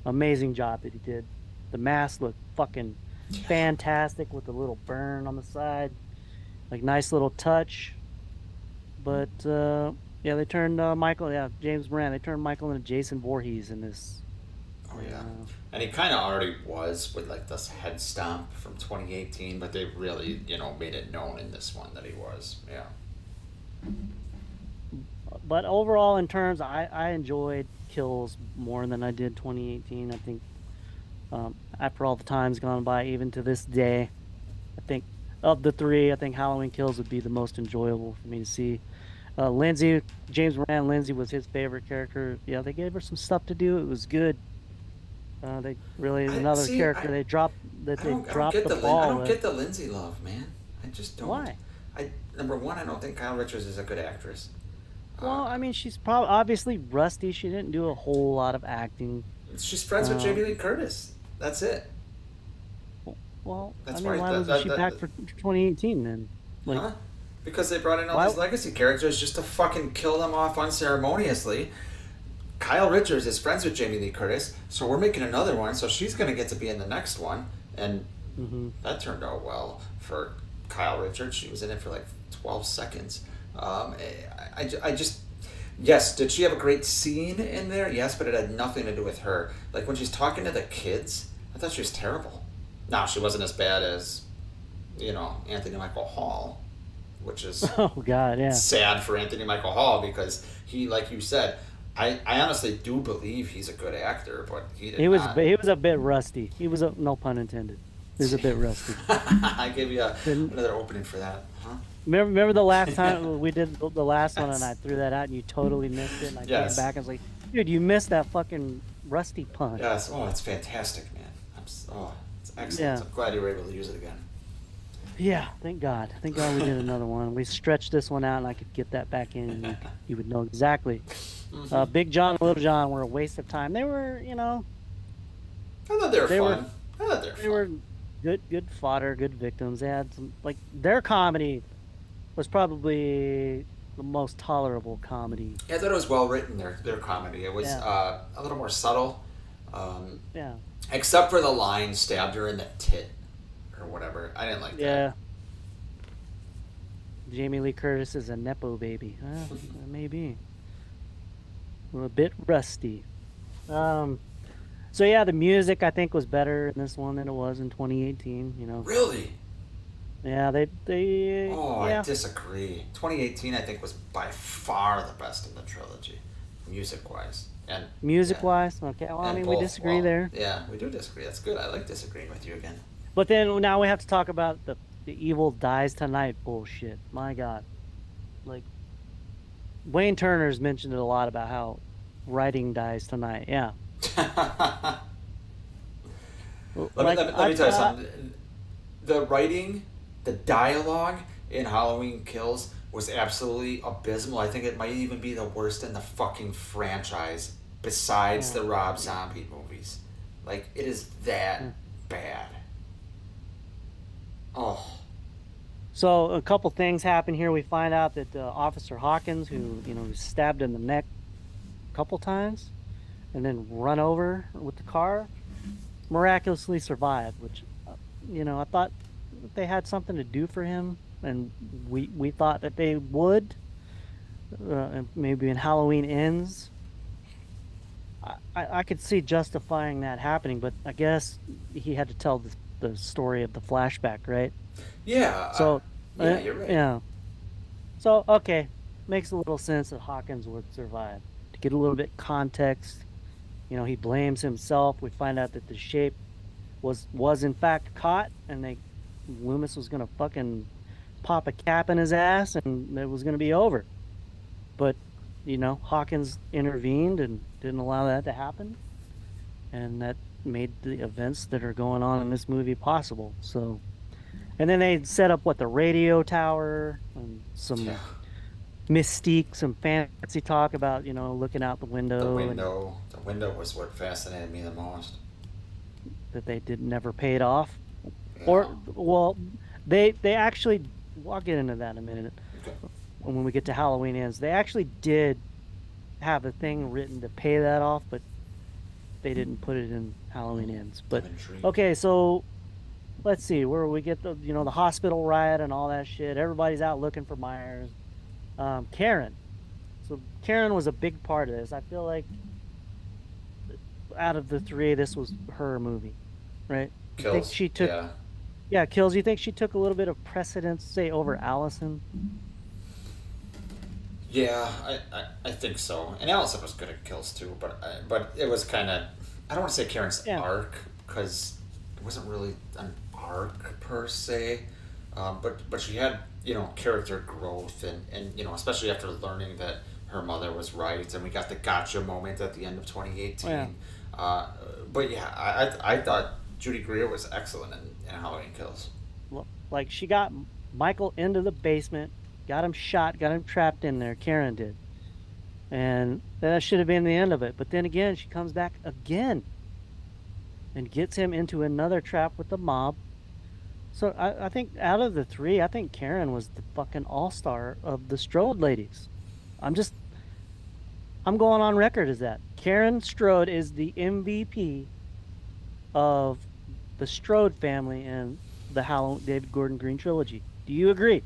amazing job that he did. The mask looked fucking fantastic with the little burn on the side. Like, nice little touch. But yeah, they turned James Moran, they turned Michael into Jason Voorhees in this. Oh And yeah, and he kind of already was with like this head stomp from 2018, but they really made it known in this one that he was. Yeah. but overall, in terms, I enjoyed Kills more than I did 2018. I think after all the time's gone by, even to this day, I think of the three, I think Halloween Kills would be the most enjoyable for me to see. Lindsay, James Moran, Lindsay was his favorite character. Yeah, they gave her some stuff to do. It was good. They really I another see. character they I don't dropped get the I ball don't with. get the Lindsay love, man. I just don't. Why? I Number one, I don't think Kyle Richards is a good actress. Uh, Well, I mean, she's probably obviously rusty. She didn't do a whole lot of acting. she's friends with Uh, Jamie Lee Curtis. That's it. well, I That's mean, why. why wasn't she back for 2018 then? Like, Huh? Because they brought in all why? these legacy characters just to fucking kill them off unceremoniously. Kyle Richards is friends with Jamie Lee Curtis, so we're making another one, so she's going to get to be in the next one. And Hmm. that turned out well for Kyle Richards. She was in it for like 12 seconds. I just. Yes, did she have a great scene in there? Yes, but it had nothing to do with her. Like when she's talking to the kids, I thought she was terrible. Now, she wasn't as bad as, Anthony Michael Hall, which is Oh God, yeah. sad for Anthony Michael Hall because he, like you said, I honestly do believe he's a good actor, but he did not. He was a bit rusty. No pun intended. He was a bit rusty. I gave you Didn't another opening for that, huh? remember the last time we did the last one, and Yes. I threw that out, and you totally missed it, and I Yes. came back and was like, "Dude, you missed that fucking rusty pun." Yes. Oh, it's fantastic, man. It's excellent. Yeah. I'm glad you were able to use it again. Yeah, thank God. Thank God we did another one. We stretched this one out, and I could get that back in, and you would know exactly. Big John and Little John were a waste of time. They were, I thought they were they were fun. I thought they were they fun. were good fodder, good victims. They had some, like, their comedy was probably the most tolerable comedy. Yeah, I thought it was well written. Their comedy. It was Yeah, a little more subtle, um, yeah, except for the line "stabbed her in the tit" or whatever. I didn't like that. yeah. Jamie Lee Curtis is a nepo baby. Maybe a bit rusty. Um, so yeah, the music I think was better in this one than it was in 2018. Really? Yeah, Oh, I yeah, disagree. 2018, I think, was by far the best in the trilogy, music-wise. And music yeah, wise. Okay, well, I and mean, we both. disagree Well, there. yeah, we do disagree. That's good. I like disagreeing with you again. But then now we have to talk about the evil dies tonight bullshit. My God, like, Wayne Turner's mentioned it a lot about how writing dies tonight. Yeah, like Let me tell you something. The writing, the dialogue in Halloween Kills was absolutely abysmal. I think it might even be the worst in the fucking franchise, besides yeah. the Rob Zombie movies. Like, it is that Yeah. bad. Oh. So a couple things happen here. We find out that Officer Hawkins, who was stabbed in the neck a couple times, and then run over with the car, miraculously survived. Which, I thought that they had something to do for him, and we thought that they would, and maybe in Halloween Ends. I could see justifying that happening, but I guess he had to tell the story of the flashback, right? Yeah, So, yeah, you're right. yeah. So, okay, makes a little sense that Hawkins would survive. To get a little bit context, he blames himself. We find out that the shape was in fact caught, and Loomis was gonna fucking pop a cap in his ass, and it was gonna be over. But Hawkins intervened and didn't allow that to happen, and that made the events that are going on in this movie possible. So, and then they set up the radio tower and Yeah, some mystique, some fancy talk about looking out the the window, and window. The window was what fascinated me the most. that they did never paid off. Yeah. Or, well, they actually, well, I'll get into that in a minute. Okay. When we get to Halloween Ends, they actually did have a thing written to pay that off, but they didn't put it in Halloween Ends. I'm But intrigued. okay, so let's see where we get the hospital riot and all that shit. Everybody's out looking for Myers. Karen. So Karen was a big part of this. I feel like out of the three, this was her movie, right? You think Kills. she took, Yeah. yeah, Kills. You think she took a little bit of precedence, say, over Allison? Yeah, I think so. And Allison was good at kills too, but it was kind of, I don't want to say Karen's Yeah, arc because it wasn't really an arc per se, but she had character growth and especially after learning that her mother was right and we got the gotcha moment at the end of yeah. 2018. Uh, but yeah, I thought Judy Greer was excellent in Halloween Kills. Well, like she got Michael into the basement, got him shot, got him trapped in there. Karen did, and that should have been the end of it. But then again, she comes back again and gets him into another trap with the mob. So I think out of the three, I think Karen was the fucking all-star of the Strode ladies. I'm just I'm going on record as that. Karen Strode is the MVP of the Strode family and the Halloween David Gordon Green trilogy. Do you agree?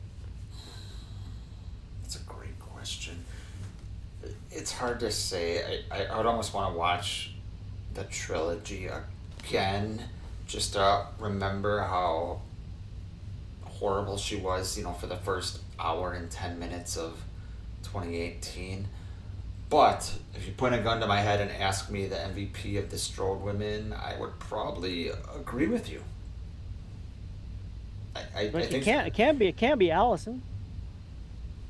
That's a great question. It's hard to say. I would almost want to watch the trilogy again just to remember how horrible she was, for the first hour and 10 minutes of 2018. But if you point a gun to my head and ask me the MVP of the Strode women, I would probably agree with you. I Like think. it can't be Allison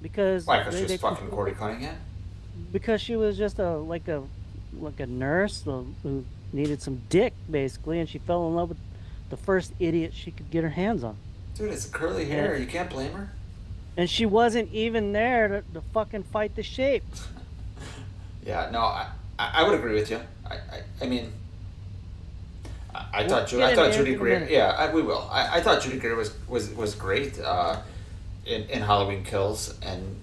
because Why? Because she was fucking Corey Cunningham? because she was just a nurse who needed some dick basically, and she fell in love with the first idiot she could get her hands on. Dude, it's curly And hair. You can't blame her. and she wasn't even there to fucking fight the shape. Yeah, no, I would agree with you. I mean, I We'll thought get I into thought it Judy in a Greer. minute. Yeah, we will. I thought Judy Greer was great in Halloween Kills, and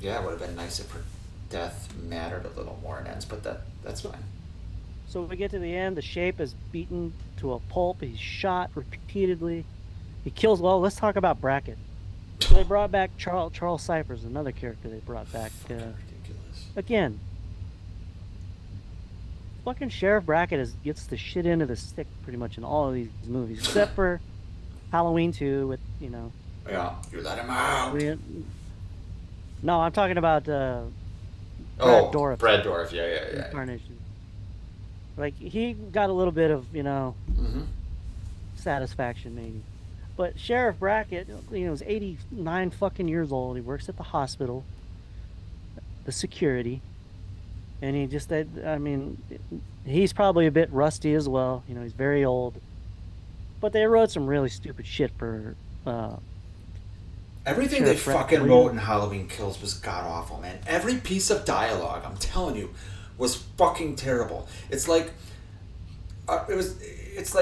yeah, it would have been nice if her death mattered a little more in ends, but that's fine. So we get to the end. The shape is beaten to a pulp. He's shot repeatedly. He kills. Well, let's talk about Brackett. So they brought back Charles Cyphers, another character they brought back Fucking ridiculous. again. Fucking Sheriff Brackett gets the shit into the stick pretty much in all of these movies, except for Halloween 2 with Yeah, you let him out. we, no, I'm talking about Brad Oh, Dourif Brad Dorff. Yeah, yeah, yeah. incarnation. Like he got a little bit of Mm-hmm. satisfaction maybe. But Sheriff Brackett, is 89 fucking years old. He works at the hospital, the security, and I mean, he's probably a bit rusty as well. He's very old. But they wrote some really stupid shit for Everything they Sheriff Brackett. fucking wrote in Halloween Kills was god awful, man. Every piece of dialogue, I'm telling you, was fucking terrible. It's like, it's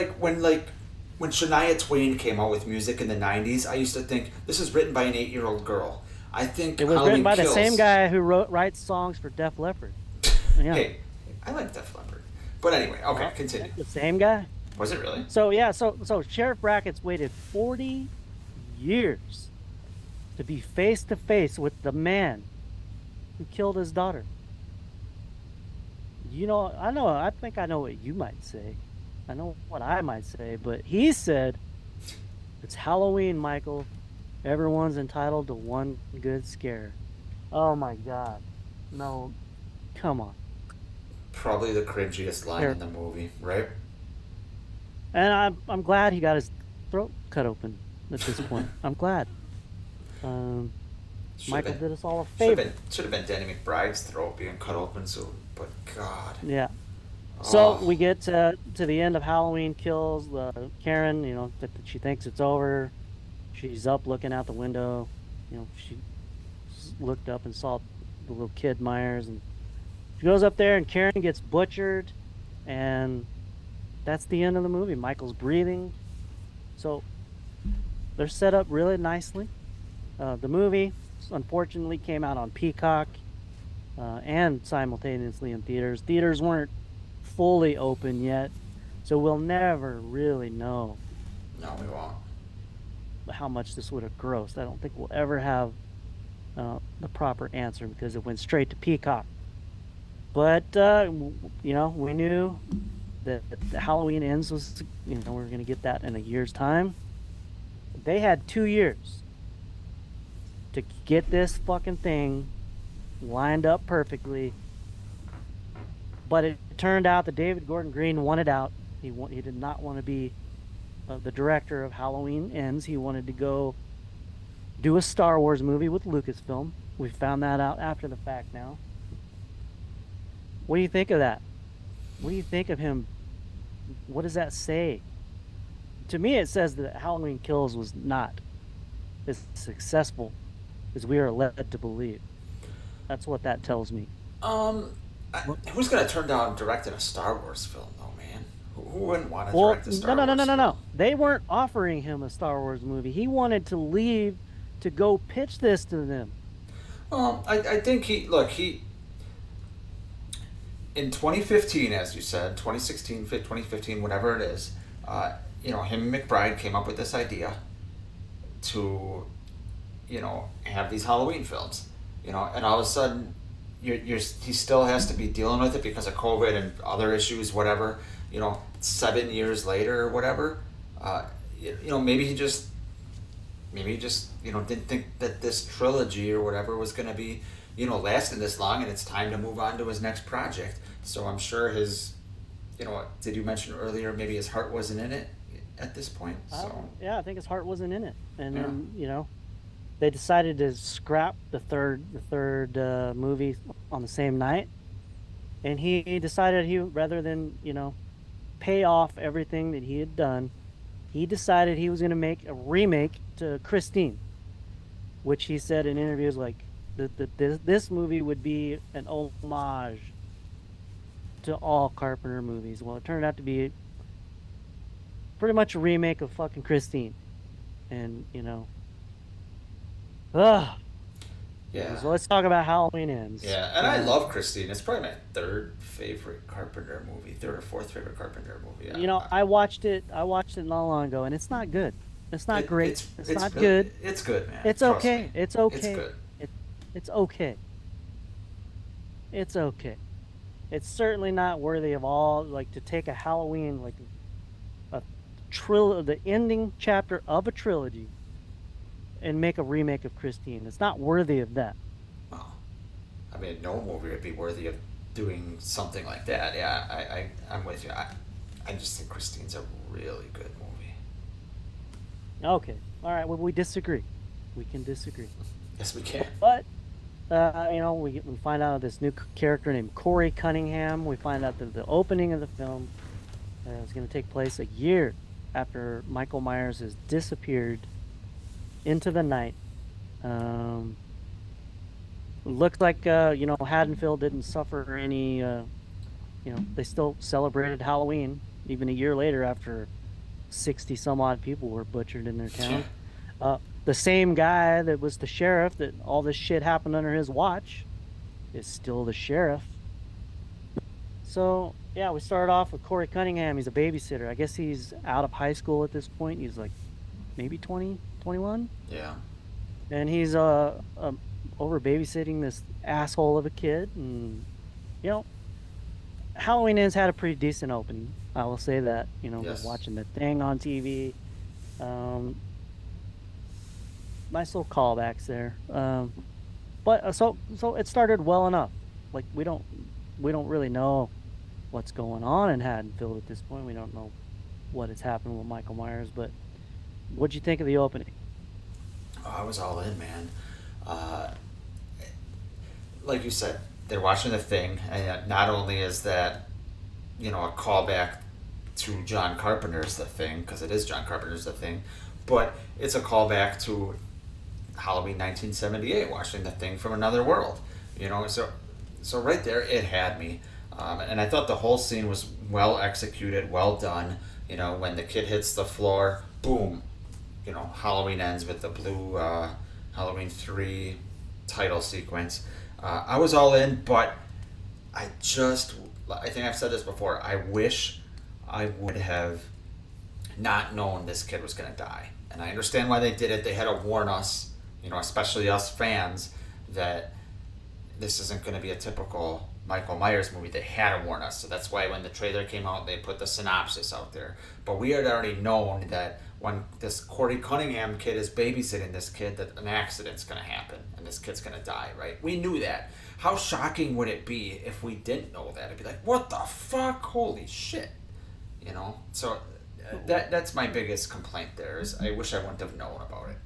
when Shania Twain came out with music in the '90s. I used to think this is written by an 8-year-old girl. I think It was written Halloween by the Kills. same guy who writes songs for Def Leppard. Yeah. Hey, I like Def Leppard, but anyway, okay, Well, continue. the same guy. Was it really? So yeah, so Sheriff Brackett's waited 40 years to be face to face with the man who killed his daughter. I think I know what you might say. I know what I might say, but he said, it's Halloween, Michael. Everyone's entitled to one good scare. Oh my God. No, come on. Probably the cringiest line in the Terrible. movie, right? And I'm glad he got his throat cut open at this point. I'm glad. Um, Should have Michael been, did us all a favor. should have been Danny McBride's throat being cut open. So, but God, Yeah. So oh, we get to the end of Halloween Kills. Karen, that she thinks it's over. She's up looking out the window. She looked up and saw the little kid Myers, and she goes up there, and Karen gets butchered, and that's the end of the movie. Michael's breathing. So they're set up really nicely. The movie, unfortunately, came out on Peacock and simultaneously in theaters. Theaters weren't fully open yet, so we'll never really know no, we won't. how much this would have grossed. I don't think we'll ever have the proper answer because it went straight to Peacock. But we knew that the Halloween Ends was, we were going to get that in a year's time. They had 2 years to get this fucking thing lined up perfectly. But it turned out that David Gordon Green wanted out. He did not want to be the director of Halloween Ends. He wanted to go do a Star Wars movie with Lucasfilm. We found that out after the fact now. What do you think of that? What do you think of him? What does that say? To me, it says that Halloween Kills was not as successful as we are led to believe. That's what that tells me. Um, Well, who's gonna turn down directing a Star Wars film, though, man? Who wouldn't want to well, direct a no, Star no, no, no, Wars no, film? no. They weren't offering him a Star Wars movie. He wanted to leave to go pitch this to them. Well, I think he in 2015, as you said, 2016, 2015, whatever it is, him and McBride came up with this idea to, have these Halloween films, and all of a sudden, he still has to be dealing with it because of COVID and other issues, whatever, 7 years later or whatever, maybe he just didn't think that this trilogy or whatever was going to be lasting this long, and it's time to move on to his next project. So I'm sure did you mention earlier maybe his heart wasn't in it at this point? So Yeah, I think his heart wasn't in it, and yeah, then they decided to scrap the third movie on the same night, and he decided rather than pay off everything that he had done, he decided he was going to make a remake to Christine, which he said in interviews like this movie would be an homage to all Carpenter movies. Well, it turned out to be pretty much a remake of fucking Christine, and ugh. yeah, So let's talk about Halloween Ends. yeah. And I love Christine. It's probably my third favorite Carpenter movie, third or fourth favorite Carpenter movie. I watched it. I watched it not long ago, and it's not good. It's not great. It's not really, good. it's good, man. It's Trust me, okay. It's it's okay. good. It, it's okay. It's okay. It's certainly not worthy of all, like, to take a Halloween, like a the ending chapter of a trilogy, and make a remake of Christine. It's not worthy of that. Well, I mean, no movie would be worthy of doing something like that. Yeah, I'm with you. I just think Christine's a really good movie. Okay. All right. Well, we disagree. We can disagree. Yes, we can. But we find out this new character named Corey Cunningham. We find out that the opening of the film is going to take place a year after Michael Myers has disappeared into the night. Looks like Haddonfield didn't suffer any. They still celebrated Halloween even a year later after 60 some odd people were butchered in their town. The same guy that was the sheriff that all this shit happened under his watch is still the sheriff. So yeah, we started off with Corey Cunningham. He's a babysitter. I guess he's out of high school at this point. He's like maybe 20, 21, Yeah. and he's over babysitting this asshole of a kid. And you know, Halloween Ends had a pretty decent opening. I will say that. We're Yes. watching the thing on TV. Um, nice little callbacks there. But so it started well enough. Like we don't really know what's going on in Haddonfield at this point. We don't know what has happened with Michael Myers. But what'd you think of the opening? Oh, I was all in, man. Uh, like you said, they're watching the thing, and not only is that, a callback to John Carpenter's The Thing, because it is John Carpenter's The Thing, but it's a callback to Halloween 1978, watching The Thing from Another World. So right there, it had me. And I thought the whole scene was well executed, well done. When the kid hits the floor, boom, Halloween ends with the blue Halloween 3 title sequence. I was all in, but I think I've said this before, I wish I would have not known this kid was going to die. And I understand why they did it. They had to warn us, especially us fans, that this isn't going to be a typical Michael Myers movie. They had to warn us. So that's why when the trailer came out, they put the synopsis out there. But we had already known that when this Corey Cunningham kid is babysitting this kid, that an accident's going to happen and this kid's going to die, right? We knew that. How shocking would it be if we didn't know that? It'd be like, what the fuck? Holy shit. So that's my biggest complaint there is I wish I wouldn't have known about it.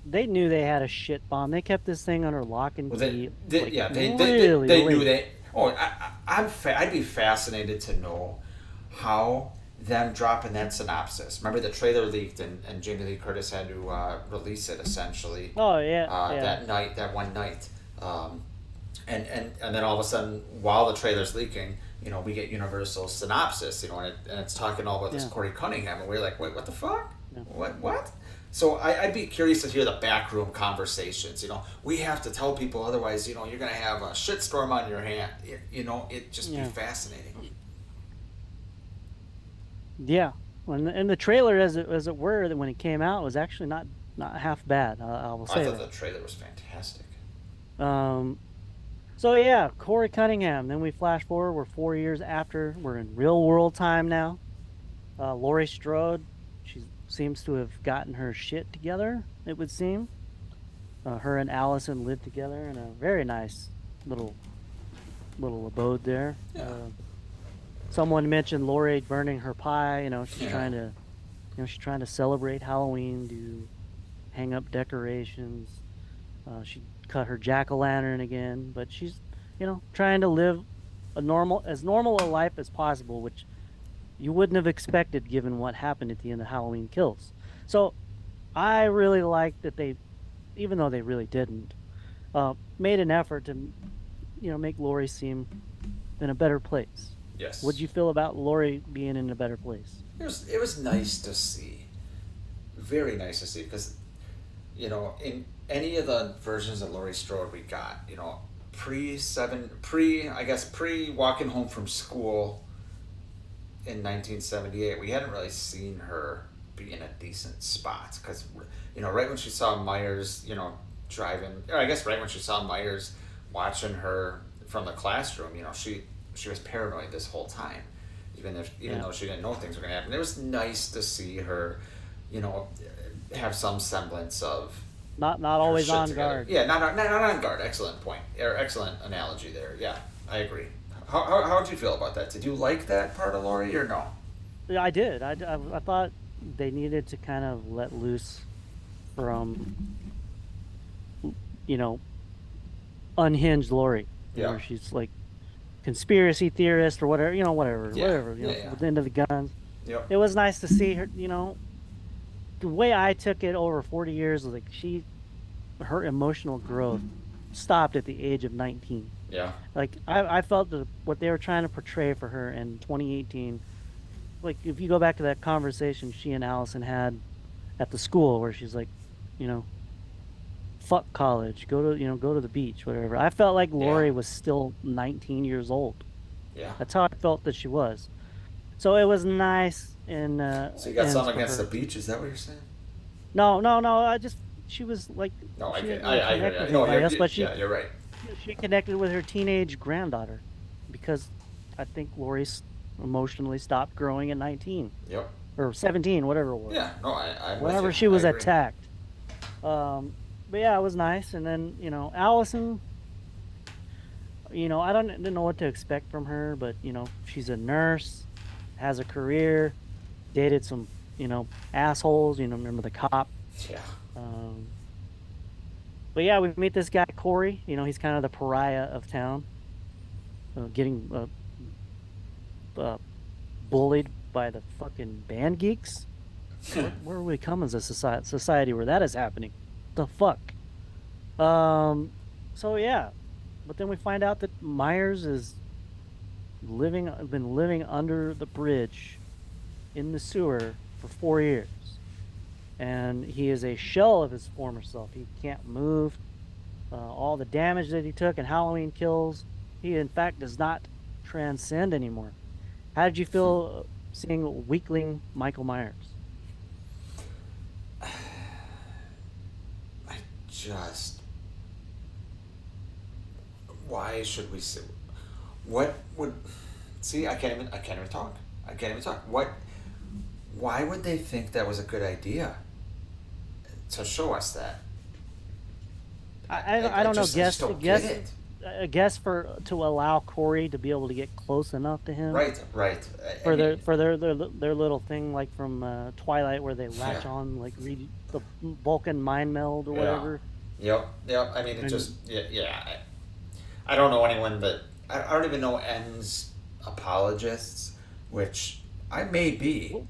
They knew they had a shit bomb. They kept this thing under lock and Well, key. they Really knew late. they. Oh, I'd be fascinated to know how them dropping that synopsis. Remember the trailer leaked and Jamie Lee Curtis had to release it essentially Oh yeah, yeah. that one night, and then all of a sudden while the trailer's leaking, we get Universal synopsis, and it's talking all about this Yeah. Corey Cunningham, and we're like, wait, what the fuck? Yeah. What? So I'd be curious to hear the backroom conversations. We have to tell people, otherwise, you're gonna have a shitstorm on your hand. It just be Yeah. fascinating. Yeah, and the trailer, as it were, that when it came out was actually not half bad. I will I say thought that. the trailer was fantastic. Um, so yeah, Corey Cunningham. Then we flash forward. We're 4 years after. We're in real world time now. Laurie Strode, she seems to have gotten her shit together. It would seem. Her and Allison live together in a very nice little abode there. Yeah. Someone mentioned Laurie burning her pie. She's Yeah. trying to celebrate Halloween, to hang up decorations. She cut her jack-o'-lantern again, but she's, trying to live as normal a life as possible, which you wouldn't have expected given what happened at the end of Halloween Kills. So I really like that they, even though they really didn't, made an effort to, make Laurie seem in a better place. Yes. What'd you feel about Laurie being in a better place? It was nice to see. Very nice to see because, in any of the versions of Laurie Strode we got, pre walking home from school in 1978, we hadn't really seen her be in a decent spot because, right when she saw Myers, driving, or I guess right when she saw Myers watching her from the classroom, she was paranoid this whole time, even Yeah. though she didn't know things were gonna happen. It was nice to see her, have some semblance of Not her always shit on together. guard. Yeah, not on guard. Excellent point, or excellent analogy there. Yeah, I agree. How did you feel about that? Did you like that part of Laurie or no? Yeah, I did. I thought they needed to kind of let loose from, you know, unhinged Laurie, Yeah. where she's like conspiracy theorist or whatever, whatever, Yeah. whatever, Yeah. with the end of the guns. Yep. It was nice to see her, the way I took it over 40 years was like her emotional growth stopped at the age of 19. Yeah. Like I felt that what they were trying to portray for her in 2018, like if you go back to that conversation she and Allison had at the school where she's like, you know, fuck college, go to the beach, whatever. I felt like Laurie Yeah. was still 19 years old. Yeah. That's how I felt that she was. So it was nice in So you got ends something for against the her. beach? Is that what you're saying? No, no, no. I just she was like No, she didn't really I hear connect with you. No, anybody else, but yeah, you're right. she connected with her teenage granddaughter because I think Lori's emotionally stopped growing at 19 Yep. or 17, whatever it was. Yeah. No, I'm with you. Whenever she I was agree. attacked. But yeah, it was nice. And then, Allison, I didn't know what to expect from her, but she's a nurse, has a career, dated some, assholes, remember the cop. Yeah. Um, but yeah, we meet this guy, Corey. He's kind of the pariah of town, getting uh, bullied by the fucking band geeks. Where are we come as a society where that is happening? The fuck? Um, so yeah, but then we find out that Myers is been living under the bridge in the sewer for 4 years, and he is a shell of his former self. He can't move. All the damage that he took in Halloween Kills, he in fact does not transcend anymore. How did you feel seeing weakling Michael Myers? I just. Why should we say? What would? See, I can't even. I can't even talk. I can't even talk. What? Why would they think that was a good idea to show us that? I don't know. I just don't get it. I guess for to allow Corey to be able to get close enough to him Right, right. for their little thing like from Twilight where they latch yeah, on like read the Vulcan mind meld or yeah. whatever. Yep, yep. I mean, it And just, yeah, yeah. I don't know anyone that, I don't even know N's apologists, which I may be. well,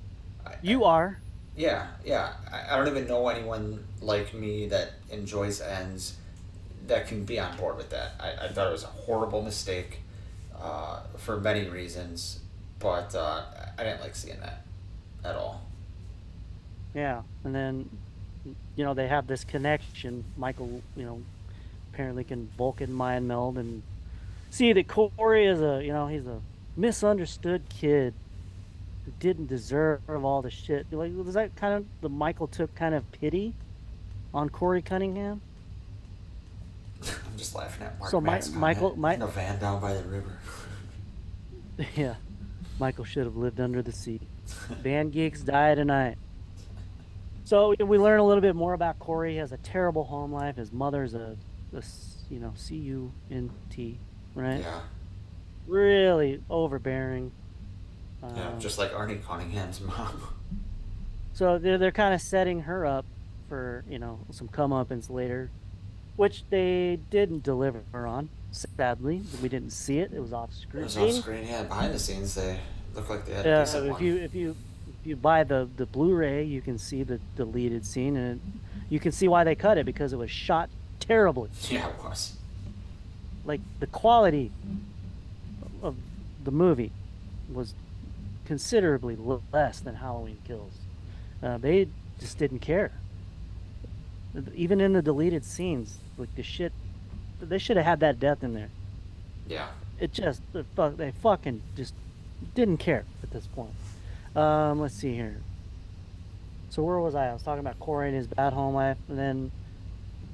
I, you are. yeah, yeah. I don't even know anyone like me that enjoys N's that can be on board with that. I thought it was a horrible mistake for many reasons, but I didn't like seeing that at all. Yeah, and then they have this connection. Michael, apparently can Vulcan mind meld and see that Corey is he's a misunderstood kid who didn't deserve all the shit. Like, was that kind of the Michael took kind of pity on Corey Cunningham? I'm just laughing at So Mark Matt's comment Michael, in a van down by the river. yeah, Michael should have lived under the sea. Band geeks die tonight. So we learn a little bit more about Corey. He has a terrible home life. His mother's CUNT, right? Yeah, Really overbearing. yeah, just like Arnie Cunningham's mom. So they're kind of setting her up for some comeuppance later, which they didn't deliver on. Sadly, we didn't see it. It was off It was off screen. screen, yeah. Behind the scenes, they look like they had a Yeah, decent if one. you buy the Blu-ray, you can see the deleted scene, and you can see why they cut it because it was shot terribly. Yeah, it was. Like the quality of the movie was considerably less than Halloween Kills. They just didn't care. Even in the deleted scenes, like the shit, they should have had that death in there. Yeah. It just they fucking just didn't care at this point. Let's see here. So where was I? I was talking about Corey and his bad home life, and then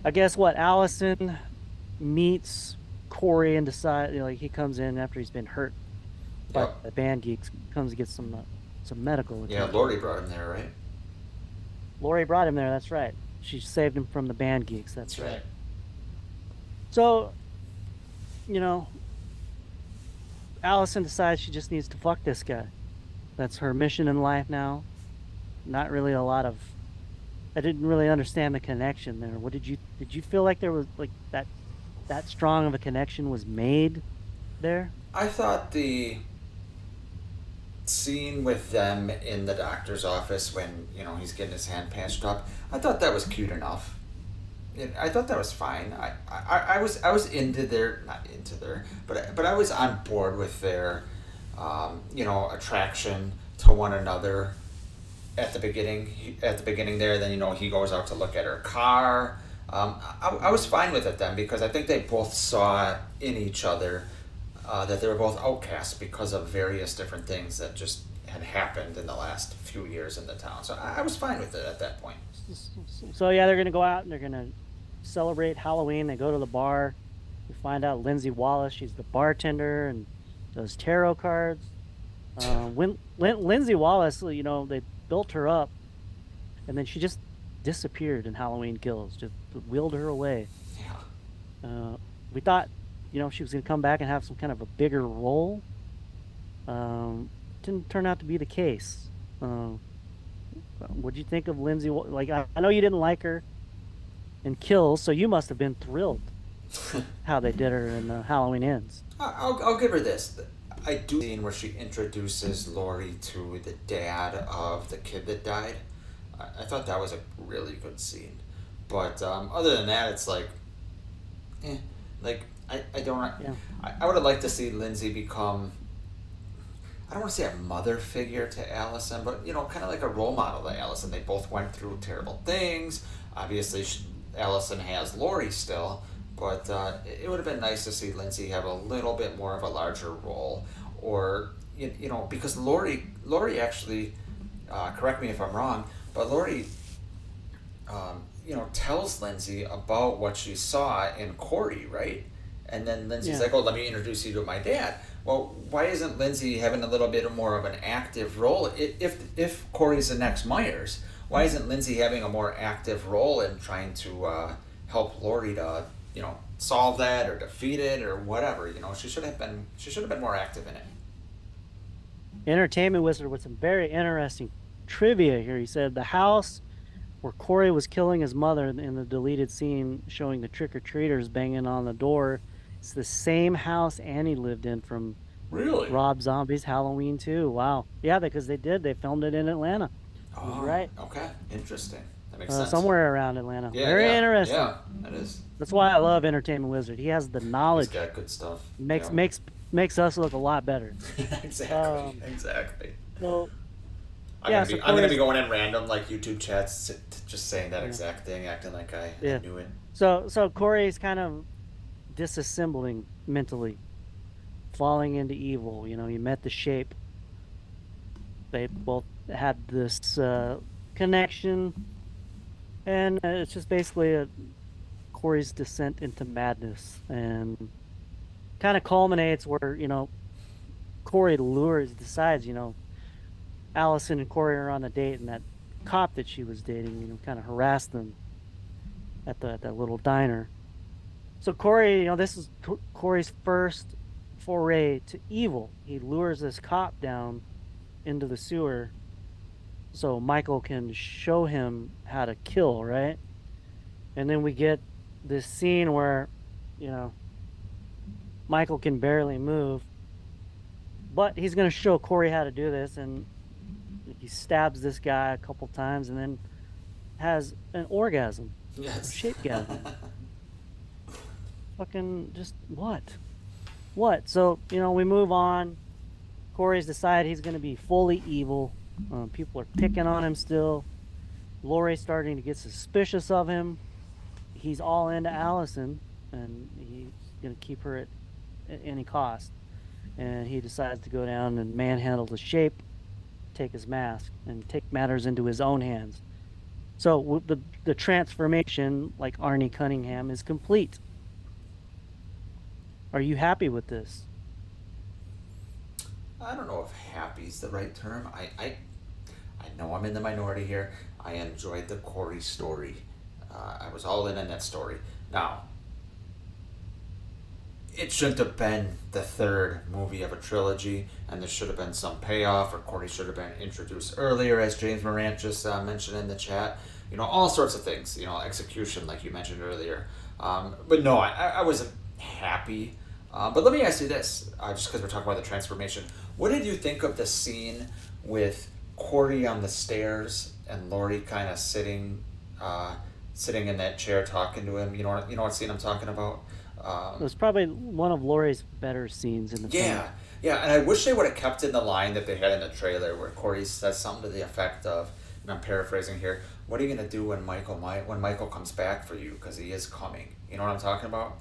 I guess what Allison meets Corey and decide like he comes in after he's been hurt by Yep. the band geeks, comes to get some medical Yeah, attention. Lori brought him there, right? Lori brought him there. That's right. She saved him from the band geeks. That's That's right. right. So, you know, Allison decides she just needs to fuck this guy. That's her mission in life now. Not really a lot of. I didn't really understand the connection there. What did you feel like there was like that strong of a connection was made there? I thought the scene with them in the doctor's office when he's getting his hand patched up, I thought that was cute enough. I thought that was fine. I was into their not into their but I was on board with their attraction to one another at the beginning. At the beginning there, then he goes out to look at her car. I was fine with it then because I think they both saw in each other that they were both outcasts because of various different things that just had happened in the last few years in the town. So I was fine with it at that point. So yeah, they're gonna go out and they're gonna celebrate Halloween. They go to the bar. We find out Lindsay Wallace, she's the bartender and does tarot cards. Lindsay Wallace, they built her up, and then she just disappeared in Halloween Kills. Just wheeled her away. Yeah. We thought, she was gonna come back and have some kind of a bigger role. Didn't turn out to be the case. What'd you think of Lindsay? Like, I know you didn't like her in Kills, so you must have been thrilled how they did her in Halloween Ends. I'll give her this. I do scene where she introduces Laurie to the dad of the kid that died. I thought that was a really good scene. But other than that, it's like, like I don't. Yeah. I would have liked to see Lindsay become. I don't want to say a mother figure to Allison, but kind of like a role model to Allison. They both went through terrible things. Obviously, Allison has Laurie still, but it would have been nice to see Lindsay have a little bit more of a larger role, or because Laurie actually, correct me if I'm wrong, but Laurie, tells Lindsay about what she saw in Corey, right? And then Lindsay's like, "Oh, let me introduce you to my dad." Well, why isn't Lindsay having a little bit more of an active role? If Corey's the next Myers, why isn't Lindsay having a more active role in trying to help Laurie to solve that or defeat it or whatever? She should have been more active in it. Entertainment Wizard with some very interesting trivia here. He said the house where Corey was killing his mother in the deleted scene showing the trick-or-treaters banging on the door, it's the same house Annie lived in from Really? Rob Zombie's Halloween 2. Wow. Yeah, because they filmed it in Atlanta. Oh, right. Okay. Interesting. That makes sense. Somewhere around Atlanta. Yeah, very yeah, interesting. Yeah, that is. That's why I love Entertainment Wizard. He has the knowledge. He's got good stuff. Makes us look a lot better. Exactly. Exactly. So I'm gonna be going in random like YouTube chats, just saying that exact thing, acting like I knew it. So Corey's kind of disassembling mentally, falling into evil. He met the Shape. They both had this connection, and it's just basically Corey's descent into madness, and kind of culminates where Corey decides Allison and Corey are on a date, and that cop that she was dating kind of harassed them at that little diner. So Corey, this is Corey's first foray to evil. He lures this cop down into the sewer so Michael can show him how to kill, right? And then we get this scene where, Michael can barely move, but he's going to show Corey how to do this, and he stabs this guy a couple times and then has an orgasm. Yes. Shapegasm. Fucking just what? So we move on. Corey's decided he's going to be fully evil. People are picking on him still. Laurie's starting to get suspicious of him. He's all into Allison, and he's going to keep her at any cost. And he decides to go down and manhandle the Shape, take his mask, and take matters into his own hands. So the transformation, like Arnie Cunningham, is complete. Are you happy with this? I don't know if happy is the right term. I know I'm in the minority here. I enjoyed the Corey story. I was all in on that story. Now, it shouldn't have been the third movie of a trilogy, and there should have been some payoff, or Corey should have been introduced earlier, as James Morant just mentioned in the chat. All sorts of things. Execution, like you mentioned earlier. But no, I wasn't happy. But let me ask you this, just because we're talking about the transformation. What did you think of the scene with Corey on the stairs and Laurie kind of sitting in that chair talking to him? You know what scene I'm talking about? It was probably one of Laurie's better scenes in the film. Yeah, and I wish they would have kept in the line that they had in the trailer where Corey says something to the effect of, and I'm paraphrasing here, "What are you gonna do when Michael comes back for you? Because he is coming." You know what I'm talking about?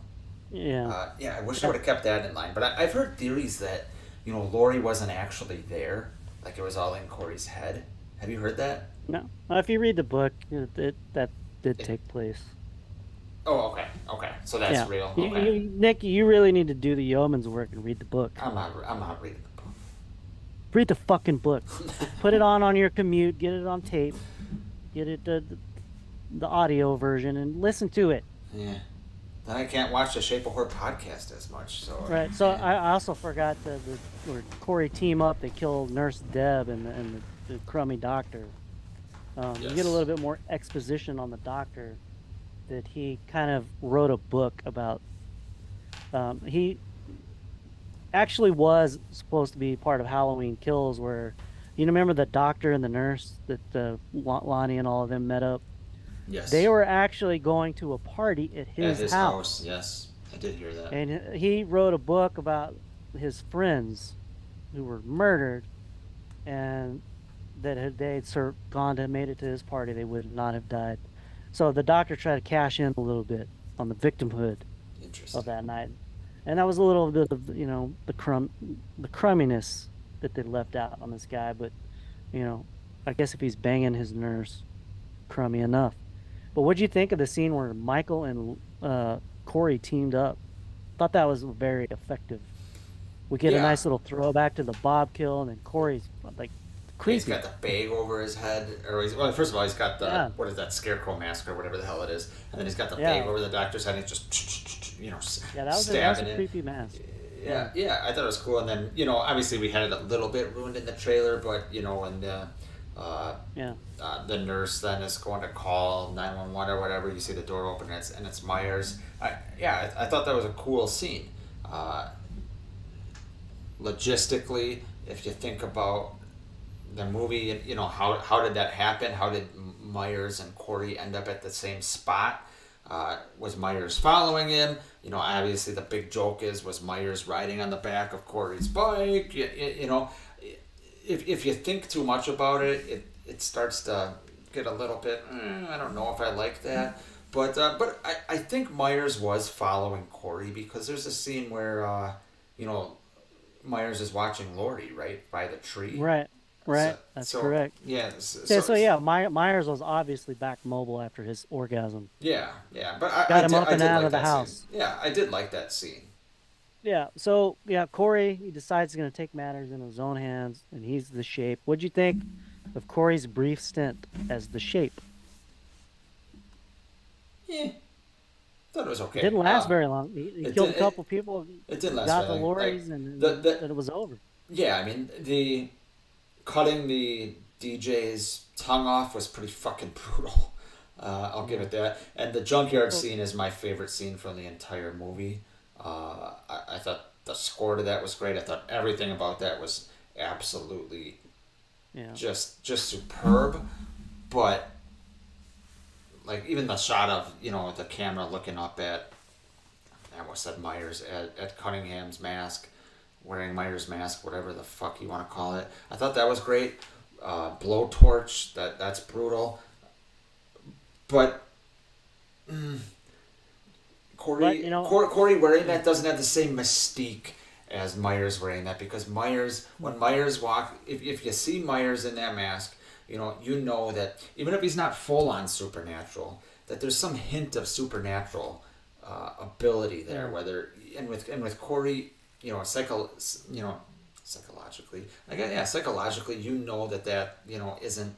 Yeah. Yeah, I wish I Yeah. would have kept that in line. But I've heard theories that Lori wasn't actually there, like it was all in Corey's head. Have you heard that? No. If you read the book, that did It, take place. oh, okay, okay. So that's Yeah. real. Okay. Nick, you really need to do the yeoman's work and read the book. I'm not. I'm not reading the Read the fucking book. Put it on your commute. Get it on tape. Get it the audio version and listen to it. yeah. Then I can't watch the Shape of Horror podcast as much. So Right. So yeah. I also forgot the where Corey team up. They kill Nurse Deb and the crummy doctor. You get a Yes. little bit more exposition on the doctor that he kind of wrote a book about. He actually was supposed to be part of Halloween Kills, where you remember the doctor and the nurse that Lonnie and all of them met up. They Yes. were actually going to a party at At his his house. house, Yes, I did hear that. and he wrote a book about his friends who were murdered, and that had they'd gone to made it to his party, they would not have died. So the doctor tried to cash in a little bit on the victimhood of Interesting. that night, and that was a little bit of the crumminess that they left out on this guy. But you know, I guess if he's banging his nurse, crummy enough. But what'd you think of the scene where Michael and Corey teamed up? Thought that was very effective. We get a Yeah. nice little throwback to the Bob kill, and then Corey's like Yeah, he's got creepy. the bag over his head, or well, first of all, he's got the Yeah, what is that scarecrow mask or whatever the hell it is, and then he's got the bag yeah, over the doctor's head. And he's just yeah. That was a stabbing it. creepy mask. Yeah, Yeah, yeah, I thought it was cool. And then obviously we had it a little bit ruined in the trailer, but and uh, yeah. the nurse then is going to call 911 or whatever. You see the door open and it's Myers. I thought that was a cool scene. Uh, Logistically, if you think about the movie, how did that happen? How did Myers and Corey end up at the same spot? Was Myers following him? Obviously the big joke was Myers riding on the back of Corey's bike. If you think too much about it, it starts to get a little bit. I don't know if I like that. But I think Myers was following Corey because there's a scene where you know Myers is watching Lori right by the tree. Right, So, right. That's so correct. yeah, Yeah, so yeah, Myers was obviously back mobile after his orgasm. yeah, yeah. But I Got him did up I and did out like of the that scene. house. Yeah, I did like that scene. Yeah, so yeah, Corey he decides he's gonna take matters in his own hands, and he's the Shape. What'd you think of Corey's brief stint as the Shape? Yeah, thought it was It okay. didn't last very long. He It killed did a couple people, it didn't last got very the long. Like lorries, and the then it was over. yeah, I mean the cutting the DJ's tongue off was pretty fucking brutal. I'll give Yeah. it that. And the junkyard So scene is my favorite scene from the entire movie. I thought the score to that was great. I thought everything about that was absolutely yeah, just superb. But like even the shot of the camera looking up at I almost said Myers at Cunningham's mask, wearing Myers' mask, whatever the fuck you want to call it. I thought that was great. Blowtorch, that's brutal. But but Corey wearing yeah, that doesn't have the same mystique as Myers wearing that because when Myers if you see Myers in that mask, you know that even if he's not full on supernatural, that there's some hint of supernatural ability there. yeah. Whether and with Corey, psychologically, psychologically, that isn't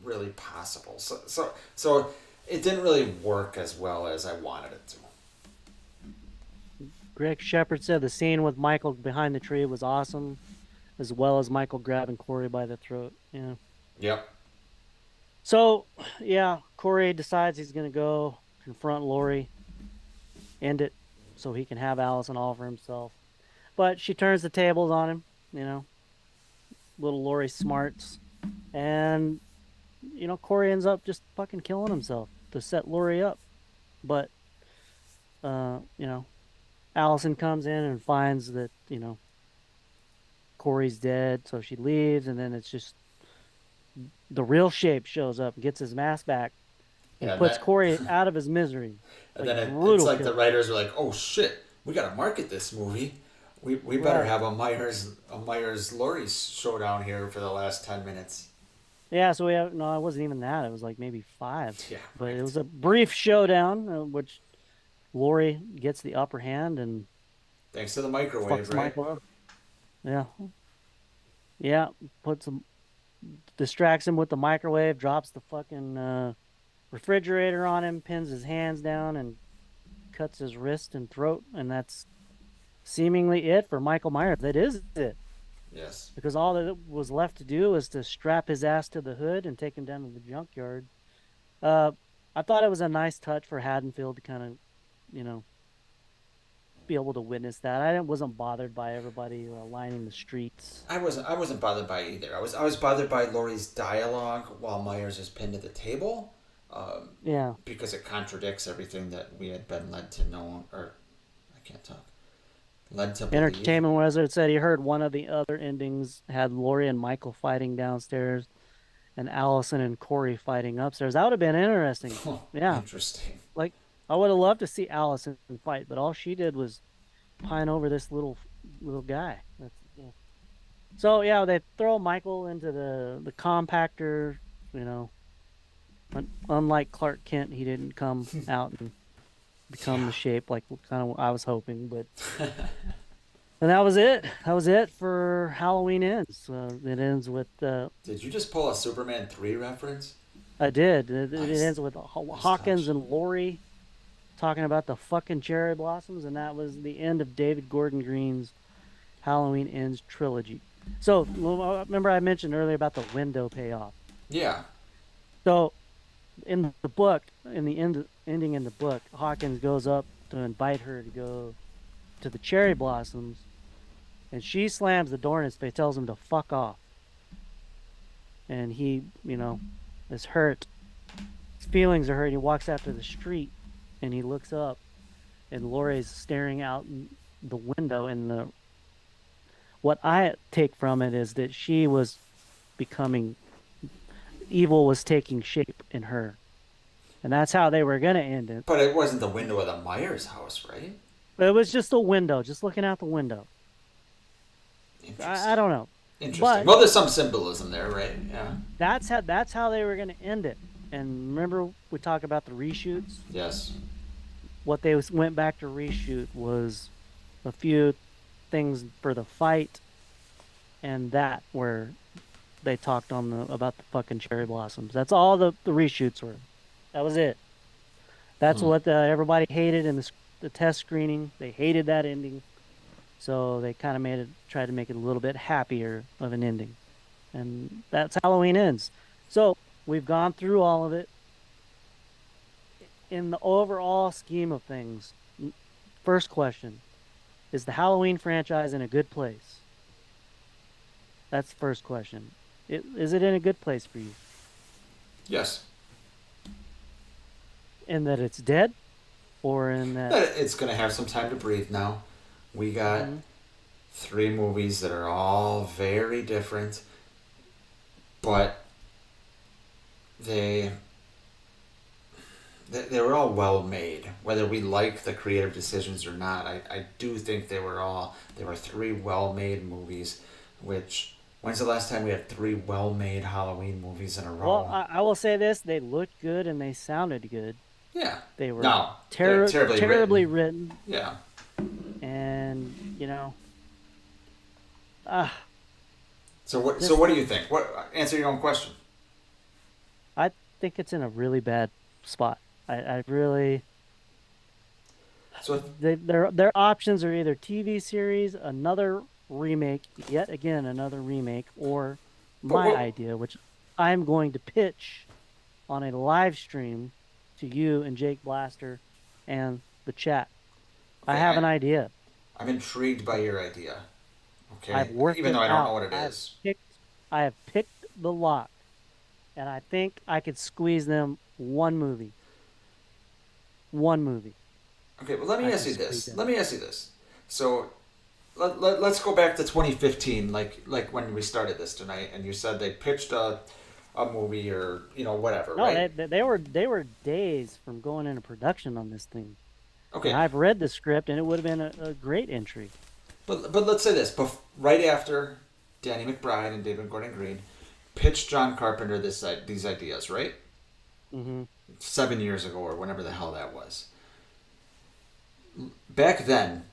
really possible. So it didn't really work as well as I wanted it to. Greg Shepard said the scene with Michael behind the tree was awesome, as well as Michael grabbing Corey by the throat. Yeah. Yep. So, yeah, Corey decides he's going to go confront Lori, end it, so he can have Allison all for himself. But she turns the tables on him, you know, little Lori smarts. And, Corey ends up just fucking killing himself to set Lori up. But, uh, you know, Allison comes in and finds that, Corey's dead. So she leaves. And then it's just the real Shape shows up, gets his mask back, and Yeah, puts Corey out of his misery. and Like then it's brutal like the kill. writers are like, oh shit, we gotta market this movie. We better Right. have a Myers Laurie showdown here for the last 10 minutes. Yeah, so we have no, it wasn't even that. It was like maybe five, Yeah, but it right. was a brief showdown, which Lori gets the upper hand and Thanks to the microwave, fucks right? Michael up. Yeah, yeah, puts him, distracts him with the microwave, drops the fucking refrigerator on him, pins his hands down, and cuts his wrist and throat, and that's seemingly it for Michael Myers. That is it, Yes. because all that was left to do was to strap his ass to the hood and take him down to the junkyard. Uh, I thought it was a nice touch for Haddonfield to kind of, you know, be able to witness that. Wasn't bothered by everybody lining the streets. I wasn't bothered by it either. I was bothered by Laurie's dialogue while Myers is pinned to the table, um, Yeah. because it contradicts everything that we had been led to know, or I can't talk, led to believe. Entertainment Wizard said he heard one of the other endings had Lori and Michael fighting downstairs and Allison and Corey fighting upstairs. That would have been interesting. Oh, Yeah. interesting. Like, I would have loved to see Allison fight, but all she did was pine over this little guy. That's yeah. So yeah, they throw Michael into the compactor. You know, unlike Clark Kent, he didn't come out and become Yeah. the shape like kind of I was hoping. But and that was it. That was it for Halloween ends. It ends with Did you just pull a Superman 3 reference? I did. It Nice. ends with Nice Hawkins touch. and Lori talking about the fucking cherry blossoms, and that was the end of David Gordon Green's Halloween Ends trilogy. So remember I mentioned earlier about the window payoff. Yeah. So in the book, in the ending in the book, Hawkins goes up to invite her to go to the cherry blossoms, and she slams the door in his face, tells him to fuck off, and he, is hurt. His feelings are hurt. He walks out to the street, and he looks up, and Lori's staring out the window, and what I take from it is that she was becoming evil was taking shape in her, and that's how they were gonna end it. But it wasn't the window of the Myers house, right? But it was just a window, just looking out the window. I Interesting. don't know, Interesting. but Well, there's some symbolism there, right? Yeah. that's how they were gonna end it. And remember, we talked about the reshoots. Yes. What they went back to reshoot was a few things for the fight, and that where they talked on the about the fucking cherry blossoms. That's all the reshoots were. That was it. That's Hmm. what everybody hated in the test screening. They hated that ending, so they kind of tried to make it a little bit happier of an ending, and that's Halloween Ends. So we've gone through all of it. In the overall scheme of things, first question: is the Halloween franchise in a good place? That's the first question. Is it in a good place for you? Yes. In that it's dead, or in that? It's going to have some time to breathe now. We got Mhm. 3 movies that are all very different, but they they were all well made. Whether we like the creative decisions or not, I do think they were 3 well-made movies. Which, when's the last time we had 3 well-made Halloween movies in a Well, row? I will say this: they looked good and they sounded good. Yeah. They were No, they're terribly terribly written. written, Yeah. and ah, So what? So this what do you think? What? Answer your own question. I think it's in a really bad spot. I really So their options are either TV series, another remake, yet again another remake, or but my what? idea, which I'm going to pitch on a live stream to you and Jake Blaster and the chat. I Okay, have an idea. I'm intrigued by your idea. I've Okay, worked even it though I don't know out. what it is. I have picked the lock, and I think I could squeeze them one movie. One movie. Okay, well, let me I ask can you squeeze this. in. Let me ask you this. So, let's go back to 2015, like when we started this tonight, and you said they pitched a a movie or whatever, No, right? they were days from going into production on this thing. And Okay, I've read the script, and it would have been a great entry. but let's say this: right after Danny McBride and David Gordon Green pitched John Carpenter these ideas, right? Hmm. 7 years ago or whenever the hell that was. Back then,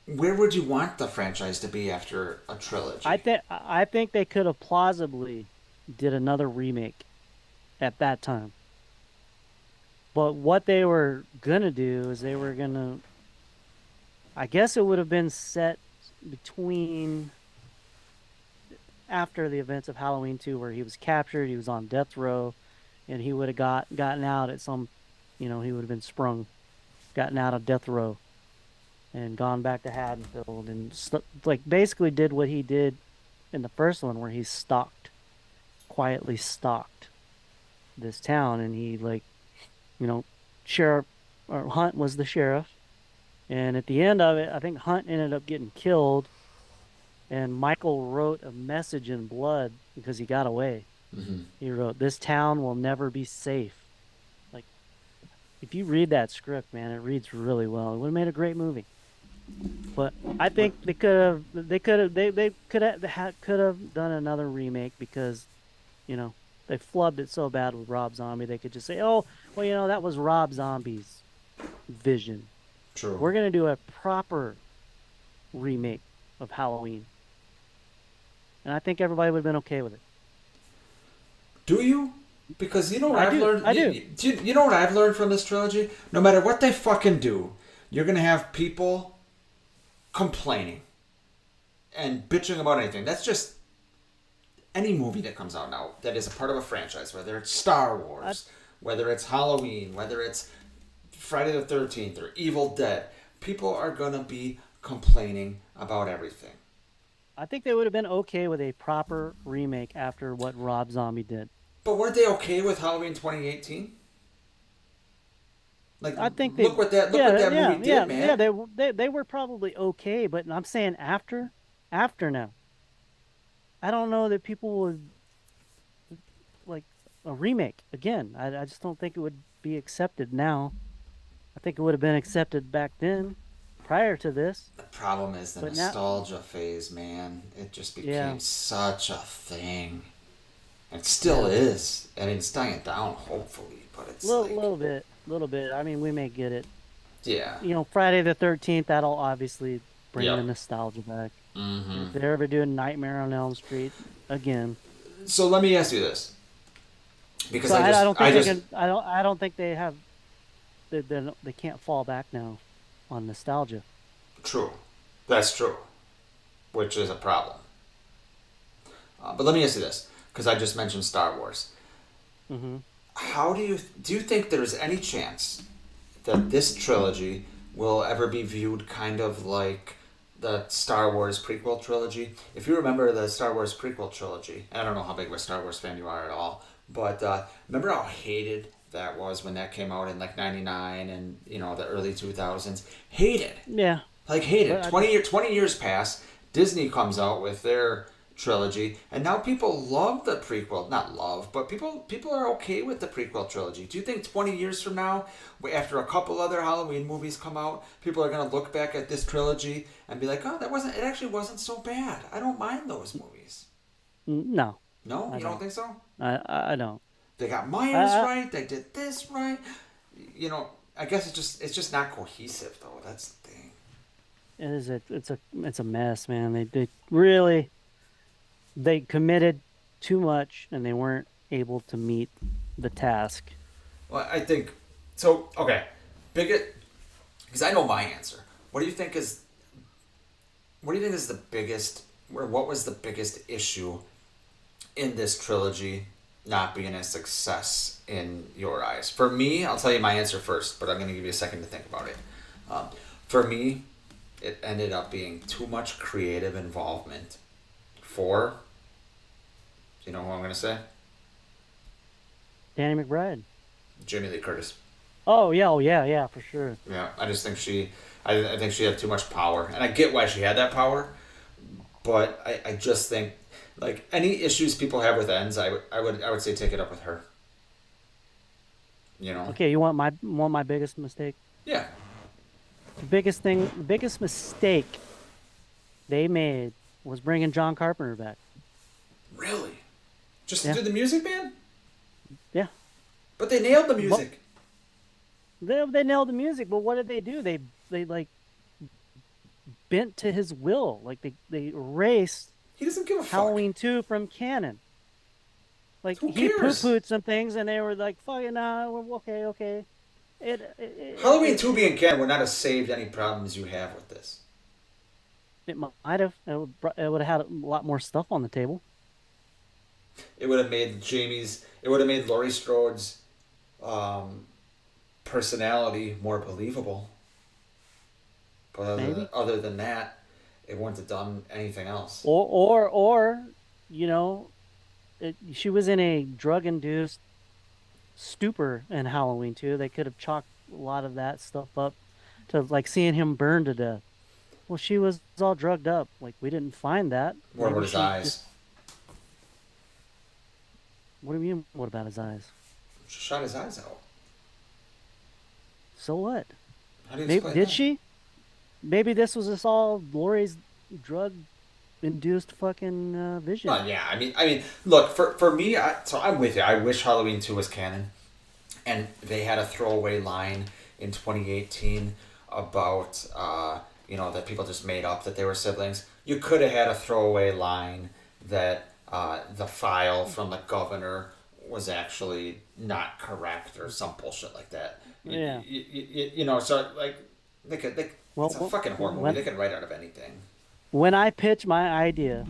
where would you want the franchise to be after a trilogy? I think they could have plausibly did another remake at that time. But what they were gonna do is they were gonna, I guess it would have been set between after the events of Halloween 2, where he was captured, he was on death row, and he would have gotten out at some, he would have been sprung, gotten out of death row, and gone back to Haddonfield, and like basically did what he did in the first one, where he quietly stalked this town, and he like, you know, sheriff or Hunt was the sheriff, and at the end of it, I think Hunt ended up getting killed, and Michael wrote a message in blood because he got away. Mm-hmm. He wrote, "This town will never be safe." Like, if you read that script, man, it reads really well. It would have made a great movie. But I What? think they could have done another remake because, you know, they flubbed it so bad with Rob Zombie. They could just say, "Oh, well, that was Rob Zombie's vision. True. We're gonna do a proper remake of Halloween," and I think everybody would have been okay with it. Do you? Because you know what I I've do. learned. I do. You know what I've learned from this trilogy? No matter what they fucking do, you're gonna have people complaining and bitching about anything. That's just any movie that comes out now that is a part of a franchise, whether it's Star I, Wars, whether it's Halloween, whether it's Friday the 13th or Evil Dead. People are gonna be complaining about everything. I think they would have been okay with a proper remake after what Rob Zombie did. But weren't they okay with Halloween 2018? Like, I think they, look what that movie did, yeah. man. They were probably okay, but I'm saying after now, I don't know that people would like a remake again. I just don't think it would be accepted now. I think it would have been accepted back then, prior to this, The problem is the but now, nostalgia phase, man. It just yeah, became such a thing. It still yeah, is. I mean, it's dying down, hopefully, but it's like, little bit. I mean, we may get it. yeah. Friday the 13th. That'll obviously bring the Yep. nostalgia back. Mm-hmm. If they're ever doing Nightmare on Elm Street again. So let me ask you this, because So I don't I think they just, can. I don't think they have. They can't fall back now on nostalgia. true. That's true, which is a problem. But let me ask you this, because I just mentioned Star Wars. Hmm. How do you think there's any chance that this trilogy will ever be viewed kind of like the Star Wars prequel trilogy? If you remember the Star Wars prequel trilogy, and I don't know how big of a Star Wars fan you are at all, but remember how hated that was when that came out in like '99 and the early 2000s. Hated, Yeah, like hated. but 20 years pass. Disney comes out with their trilogy, and now people love the prequel. Not love, but people are okay with the prequel trilogy. Do you think 20 years from now, after a couple other Halloween movies come out, people are gonna look back at this trilogy and be like, "Oh, it actually wasn't so bad. I don't mind those movies." no, No, I you don't don't. think so? I don't. They got I, Myers I right. They did this right. I guess it's just not cohesive though. That's the thing. it is it's a mess, man. They really they committed too much, and they weren't able to meet the task. Well, I think so. Okay, biggest because I know my answer. What do you think is What do you think is the biggest, or what was the biggest issue in this trilogy not being a success in your eyes? For me, I'll tell you my answer first, but I'm going to give you a second to think about it. Um, for me, it ended up being too much creative involvement for, you know who I'm going to say? Danny McBride. Jamie Lee Curtis. Oh yeah, yeah, for sure. Yeah, I just think I think she had too much power, and I get why she had that power, but I just think Like any issues people have with ends, I would say take it up with her. You know? Okay, you want my biggest mistake? Yeah. The biggest mistake they made was bringing John Carpenter back. Really? Just to Yeah, do the music, man? yeah. But they nailed the But music. they nailed the music, but what did they do? They like bent to his will. Like they erased He doesn't give a fuck. Halloween 2 from canon. Like Who he poo cares? pooed some things, and they were like, "Fuck it, nah, okay, okay." Halloween 2 It being canon would not have saved any problems you have with this. it might have it would have had a lot more stuff on the table. It would have made it would have made Laurie Strode's um, personality more believable. But Maybe. other than that, it wouldn't have done anything else. Or you know, she was in a drug induced stupor in Halloween 2. They could have chalked a lot of that stuff up to like seeing him burn to death. Well, she was all drugged up. Like we didn't find that. What about Maybe his she just. eyes? What do you mean? What about his eyes? She shot his eyes out. So what? How do you Maybe explain did that? she? Maybe this was just all Lori's drug induced fucking vision. Well, yeah. I mean, look for me. So I'm with you. I wish Halloween 2 was canon, and they had a throwaway line in 2018 about that people just made up that they were siblings. You could have had a throwaway line that the file from the governor was actually not correct or some bullshit like that. Yeah. So like it's Well, a fucking horror movie. when They can write out of anything. when I pitch my idea,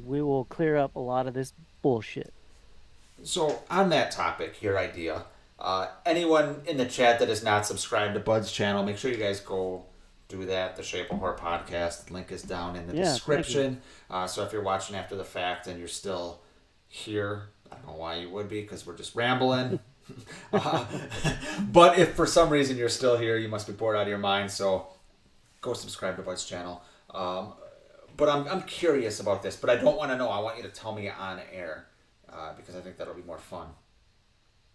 we will clear up a lot of this bullshit. So on that topic, your idea. Anyone in the chat that is not subscribed to Bud's channel, make sure you guys go do that. The Shape of Horror podcast link is down in the Yeah, thank you. description. So if you're watching after the fact and you're still here, I don't know why you would be because we're just rambling. uh, but if for some reason you're still here, you must be bored out of your mind. So go subscribe to Bud's channel. But I'm curious about this, but I don't want to know. I want you to tell me on air because I think that'll be more fun.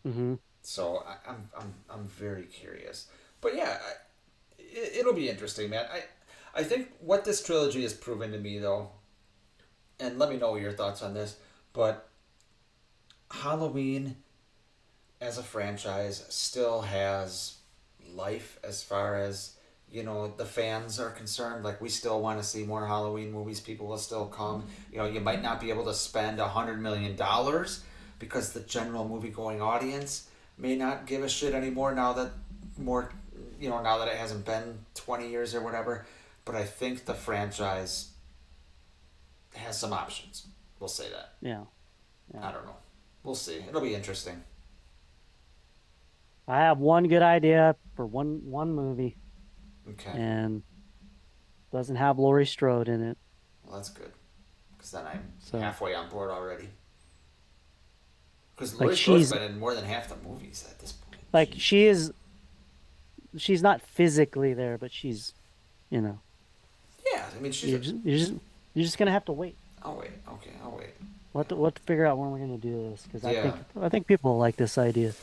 Mm-hmm. So I'm very curious. But yeah, it'll be interesting, man. I think what this trilogy has proven to me, though, and let me know your thoughts on this, but Halloween as a franchise still has life as far as the fans are concerned. Like we still want to see more Halloween movies. People will still come. You might not be able to spend $100 million because the general movie going audience may not give a shit anymore now that now that it hasn't been 20 years or whatever. But I think the franchise has some options. We'll say that. Yeah. Yeah. I don't know. We'll see. It'll be interesting. I have one good idea for one movie, Okay. and doesn't have Laurie Strode in it. Well, that's good. Because then I'm So halfway on board already. Because like Laurie Strode's been in more than half the movies at this point. like Jeez. she's not physically there, but she's, you know, Yeah, I mean, you're just gonna have to wait. I'll wait. Okay, I'll wait. We'll have to figure out when we're gonna do this because Yeah. I think people like this idea,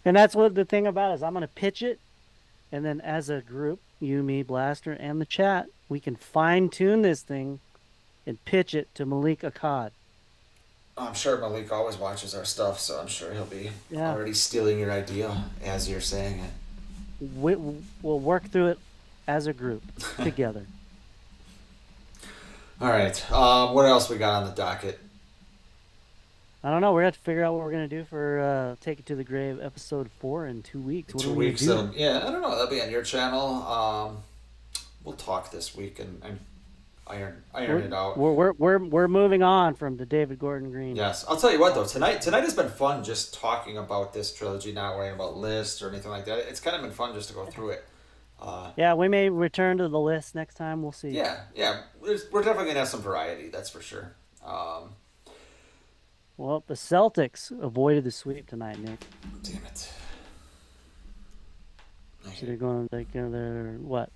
and that's what the thing about it is. I'm gonna pitch it, and then as a group, you, me, Blaster, and the chat, we can fine tune this thing and pitch it to Malik Akkad. I'm sure Malik always watches our stuff, so I'm sure he'll be Yeah, already stealing your idea as you're saying it. we'll work through it as a group together. All right. What else we got on the docket? I don't know. We're gonna have to figure out what we're gonna do for Take It to the Grave episode 4 in 2 weeks. What are Two we weeks. gonna do? Yeah, I don't know. That'll be on your channel. We'll talk this week and iron it out. We're moving on from the David Gordon Green. Yes, I'll tell you what though. Tonight has been fun. Just talking about this trilogy, not worrying about lists or anything like that. It's kind of been fun just to go through it. Yeah, we may return to the list next time. We'll see. Yeah. We're definitely gonna have some variety. That's for sure. Well, the Celtics avoided the sweep tonight, Nick. Damn it. So they're what?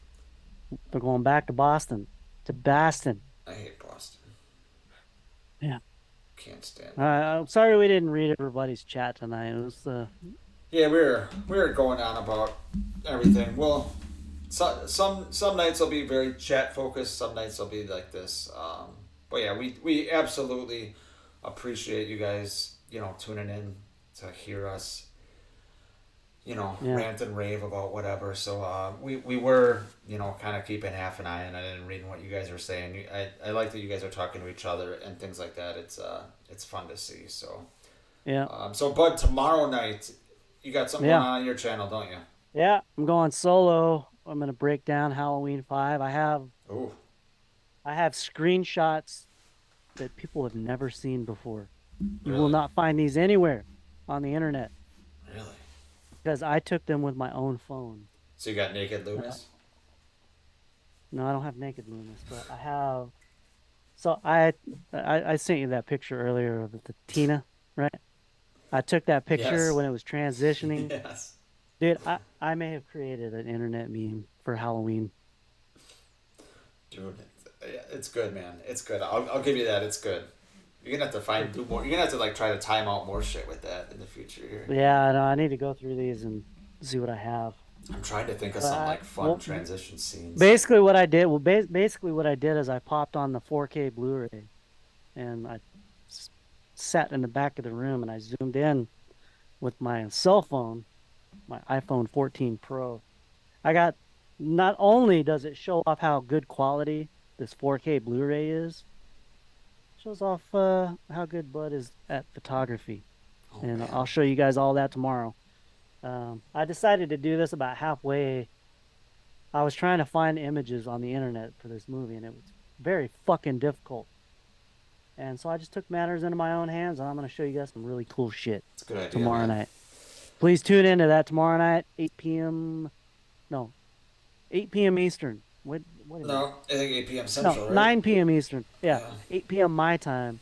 They're going back to Boston. To Boston. I hate Boston. Yeah. Can't stand it. I'm sorry we didn't read everybody's chat tonight. It was Yeah, we were going on about everything. Well, some nights will be very chat focused. Some nights will be like this. But yeah, we absolutely appreciate you guys. Tuning in to hear us. yeah. Rant and rave about whatever. So we were kind of keeping half an eye on it and reading what you guys are saying. I like that you guys are talking to each other and things like that. It's fun to see. So Yeah. Bud, tomorrow night you got something going Yeah. on your channel, don't you? Yeah. I'm going solo. I'm gonna break down Halloween 5. Oh, I have screenshots that people have never seen before. You will really? not find these anywhere on the internet Really? because I took them with my own phone. So you got Naked Uh, Loomis? no, I don't have naked Loomis, but I have. So I sent you that picture earlier of the Tina, right? I took that picture Yes. when it was transitioning. Yes. Dude, I may have created an internet meme for Halloween. Dude, it's good, man. It's good. I'll give you that. It's good. You're gonna have to do more. You're gonna have to like try to time out more shit with that in the future here. Yeah, no, I need to go through these and see what I have. I'm trying to think of some But like fun well, transition scenes. basically what I did, basically what I did is I popped on the 4K Blu-ray and I s- sat in the back of the room and I zoomed in with my cell phone, my iPhone 14 Pro. I got Not only does it show off how good quality this 4K Blu-ray is, shows off how good Bud is at photography. Oh And man. I'll show you guys all that tomorrow. I decided to do this about halfway. I was trying to find images on the internet for this movie, and it was very fucking difficult. And so I just took matters into my own hands, and I'm going to show you guys some really cool shit It's a good idea, tomorrow man. night. Please tune into that tomorrow night, 8 p.m. No, 8 p.m. Eastern. Wait a minute. No, I think 8 p.m. No, Central, right? 9 p.m. Eastern. Yeah, Yeah. 8 p.m. my time,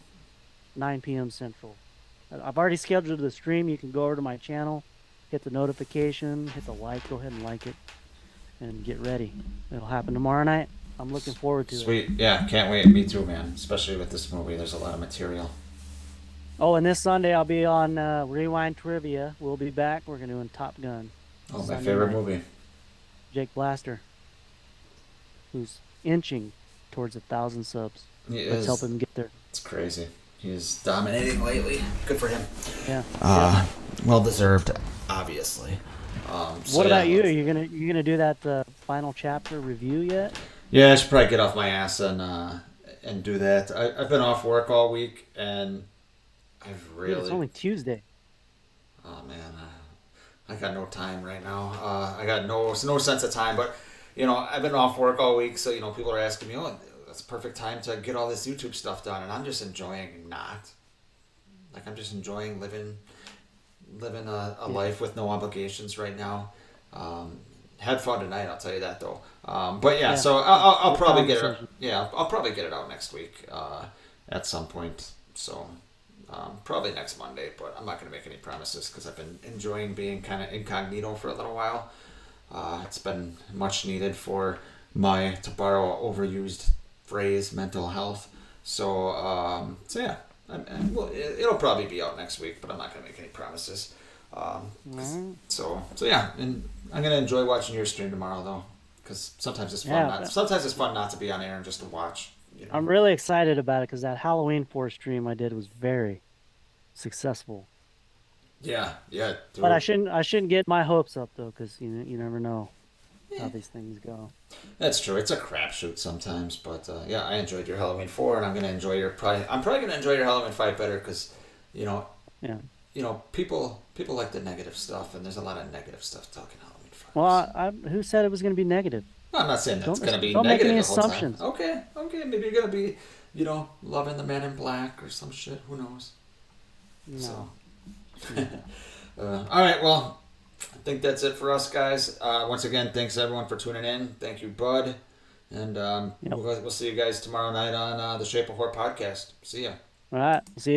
9 p.m. Central. I've already scheduled the stream. You can go over to my channel, hit the notification, hit the like, go ahead and like it, and get ready. It'll happen tomorrow night. I'm looking forward to it. Sweet. Yeah, can't wait. Me too, man. Especially with this movie, there's a lot of material. Oh, and this Sunday I'll be on Rewind Trivia. We'll be back. We're going to do Top Gun. Oh, my Sunday favorite night. movie. Jake Blaster, who's inching towards 1,000 subs. He Let's is. help him get there. It's crazy. He's dominating lately. Good for him. Yeah. Well deserved, obviously. So What about yeah, you? Are you gonna do that final chapter review yet? Yeah, I should probably get off my ass and do that. I've been off work all week and I've Dude, it's really. only Tuesday. Oh man, I got no time right now. I got no sense of time. But I've been off work all week, so people are asking me, oh, that's a perfect time to get all this YouTube stuff done, and I'm just enjoying not. Like I'm just enjoying living a life with no obligations right now. Had fun tonight, I'll tell you that though. But yeah, Yeah. so I'll Good probably get it. conversation. Yeah, I'll probably get it out next week at some point. So probably next Monday, but I'm not going to make any promises because I've been enjoying being kind of incognito for a little while. It's been much needed for my, to borrow an overused phrase, mental health. So yeah, well, it'll probably be out next week, but I'm not going to make any promises. Mhm. So yeah, and I'm gonna enjoy watching your stream tomorrow though, because sometimes it's fun. Yeah, Sometimes it's fun not to be on air and just to watch. I'm really excited about it because that Halloween 4 stream I did was very successful. Yeah, yeah. But I Dude. shouldn't get my hopes up though, because you never know Yeah, how these things go. that's true. It's a crapshoot sometimes, but yeah, I enjoyed your Halloween 4, and I'm gonna enjoy your probably. I'm probably gonna enjoy your Halloween 5 better because, you know, Yeah. people like the negative stuff, and there's a lot of negative stuff talking Halloween 5. Well, So. who said it was going to be negative? No, I'm not saying that it's Don't gonna be don't make negative any the whole time. assumptions. Okay, maybe you're gonna be, loving the Man in Black or some shit. Who knows? So. No. No. All right, well, I think that's it for us, guys. Once again, thanks everyone for tuning in. Thank you, Bud, and Yep. we'll see you guys tomorrow night on the Shape of Horror podcast. See ya. All right. See you.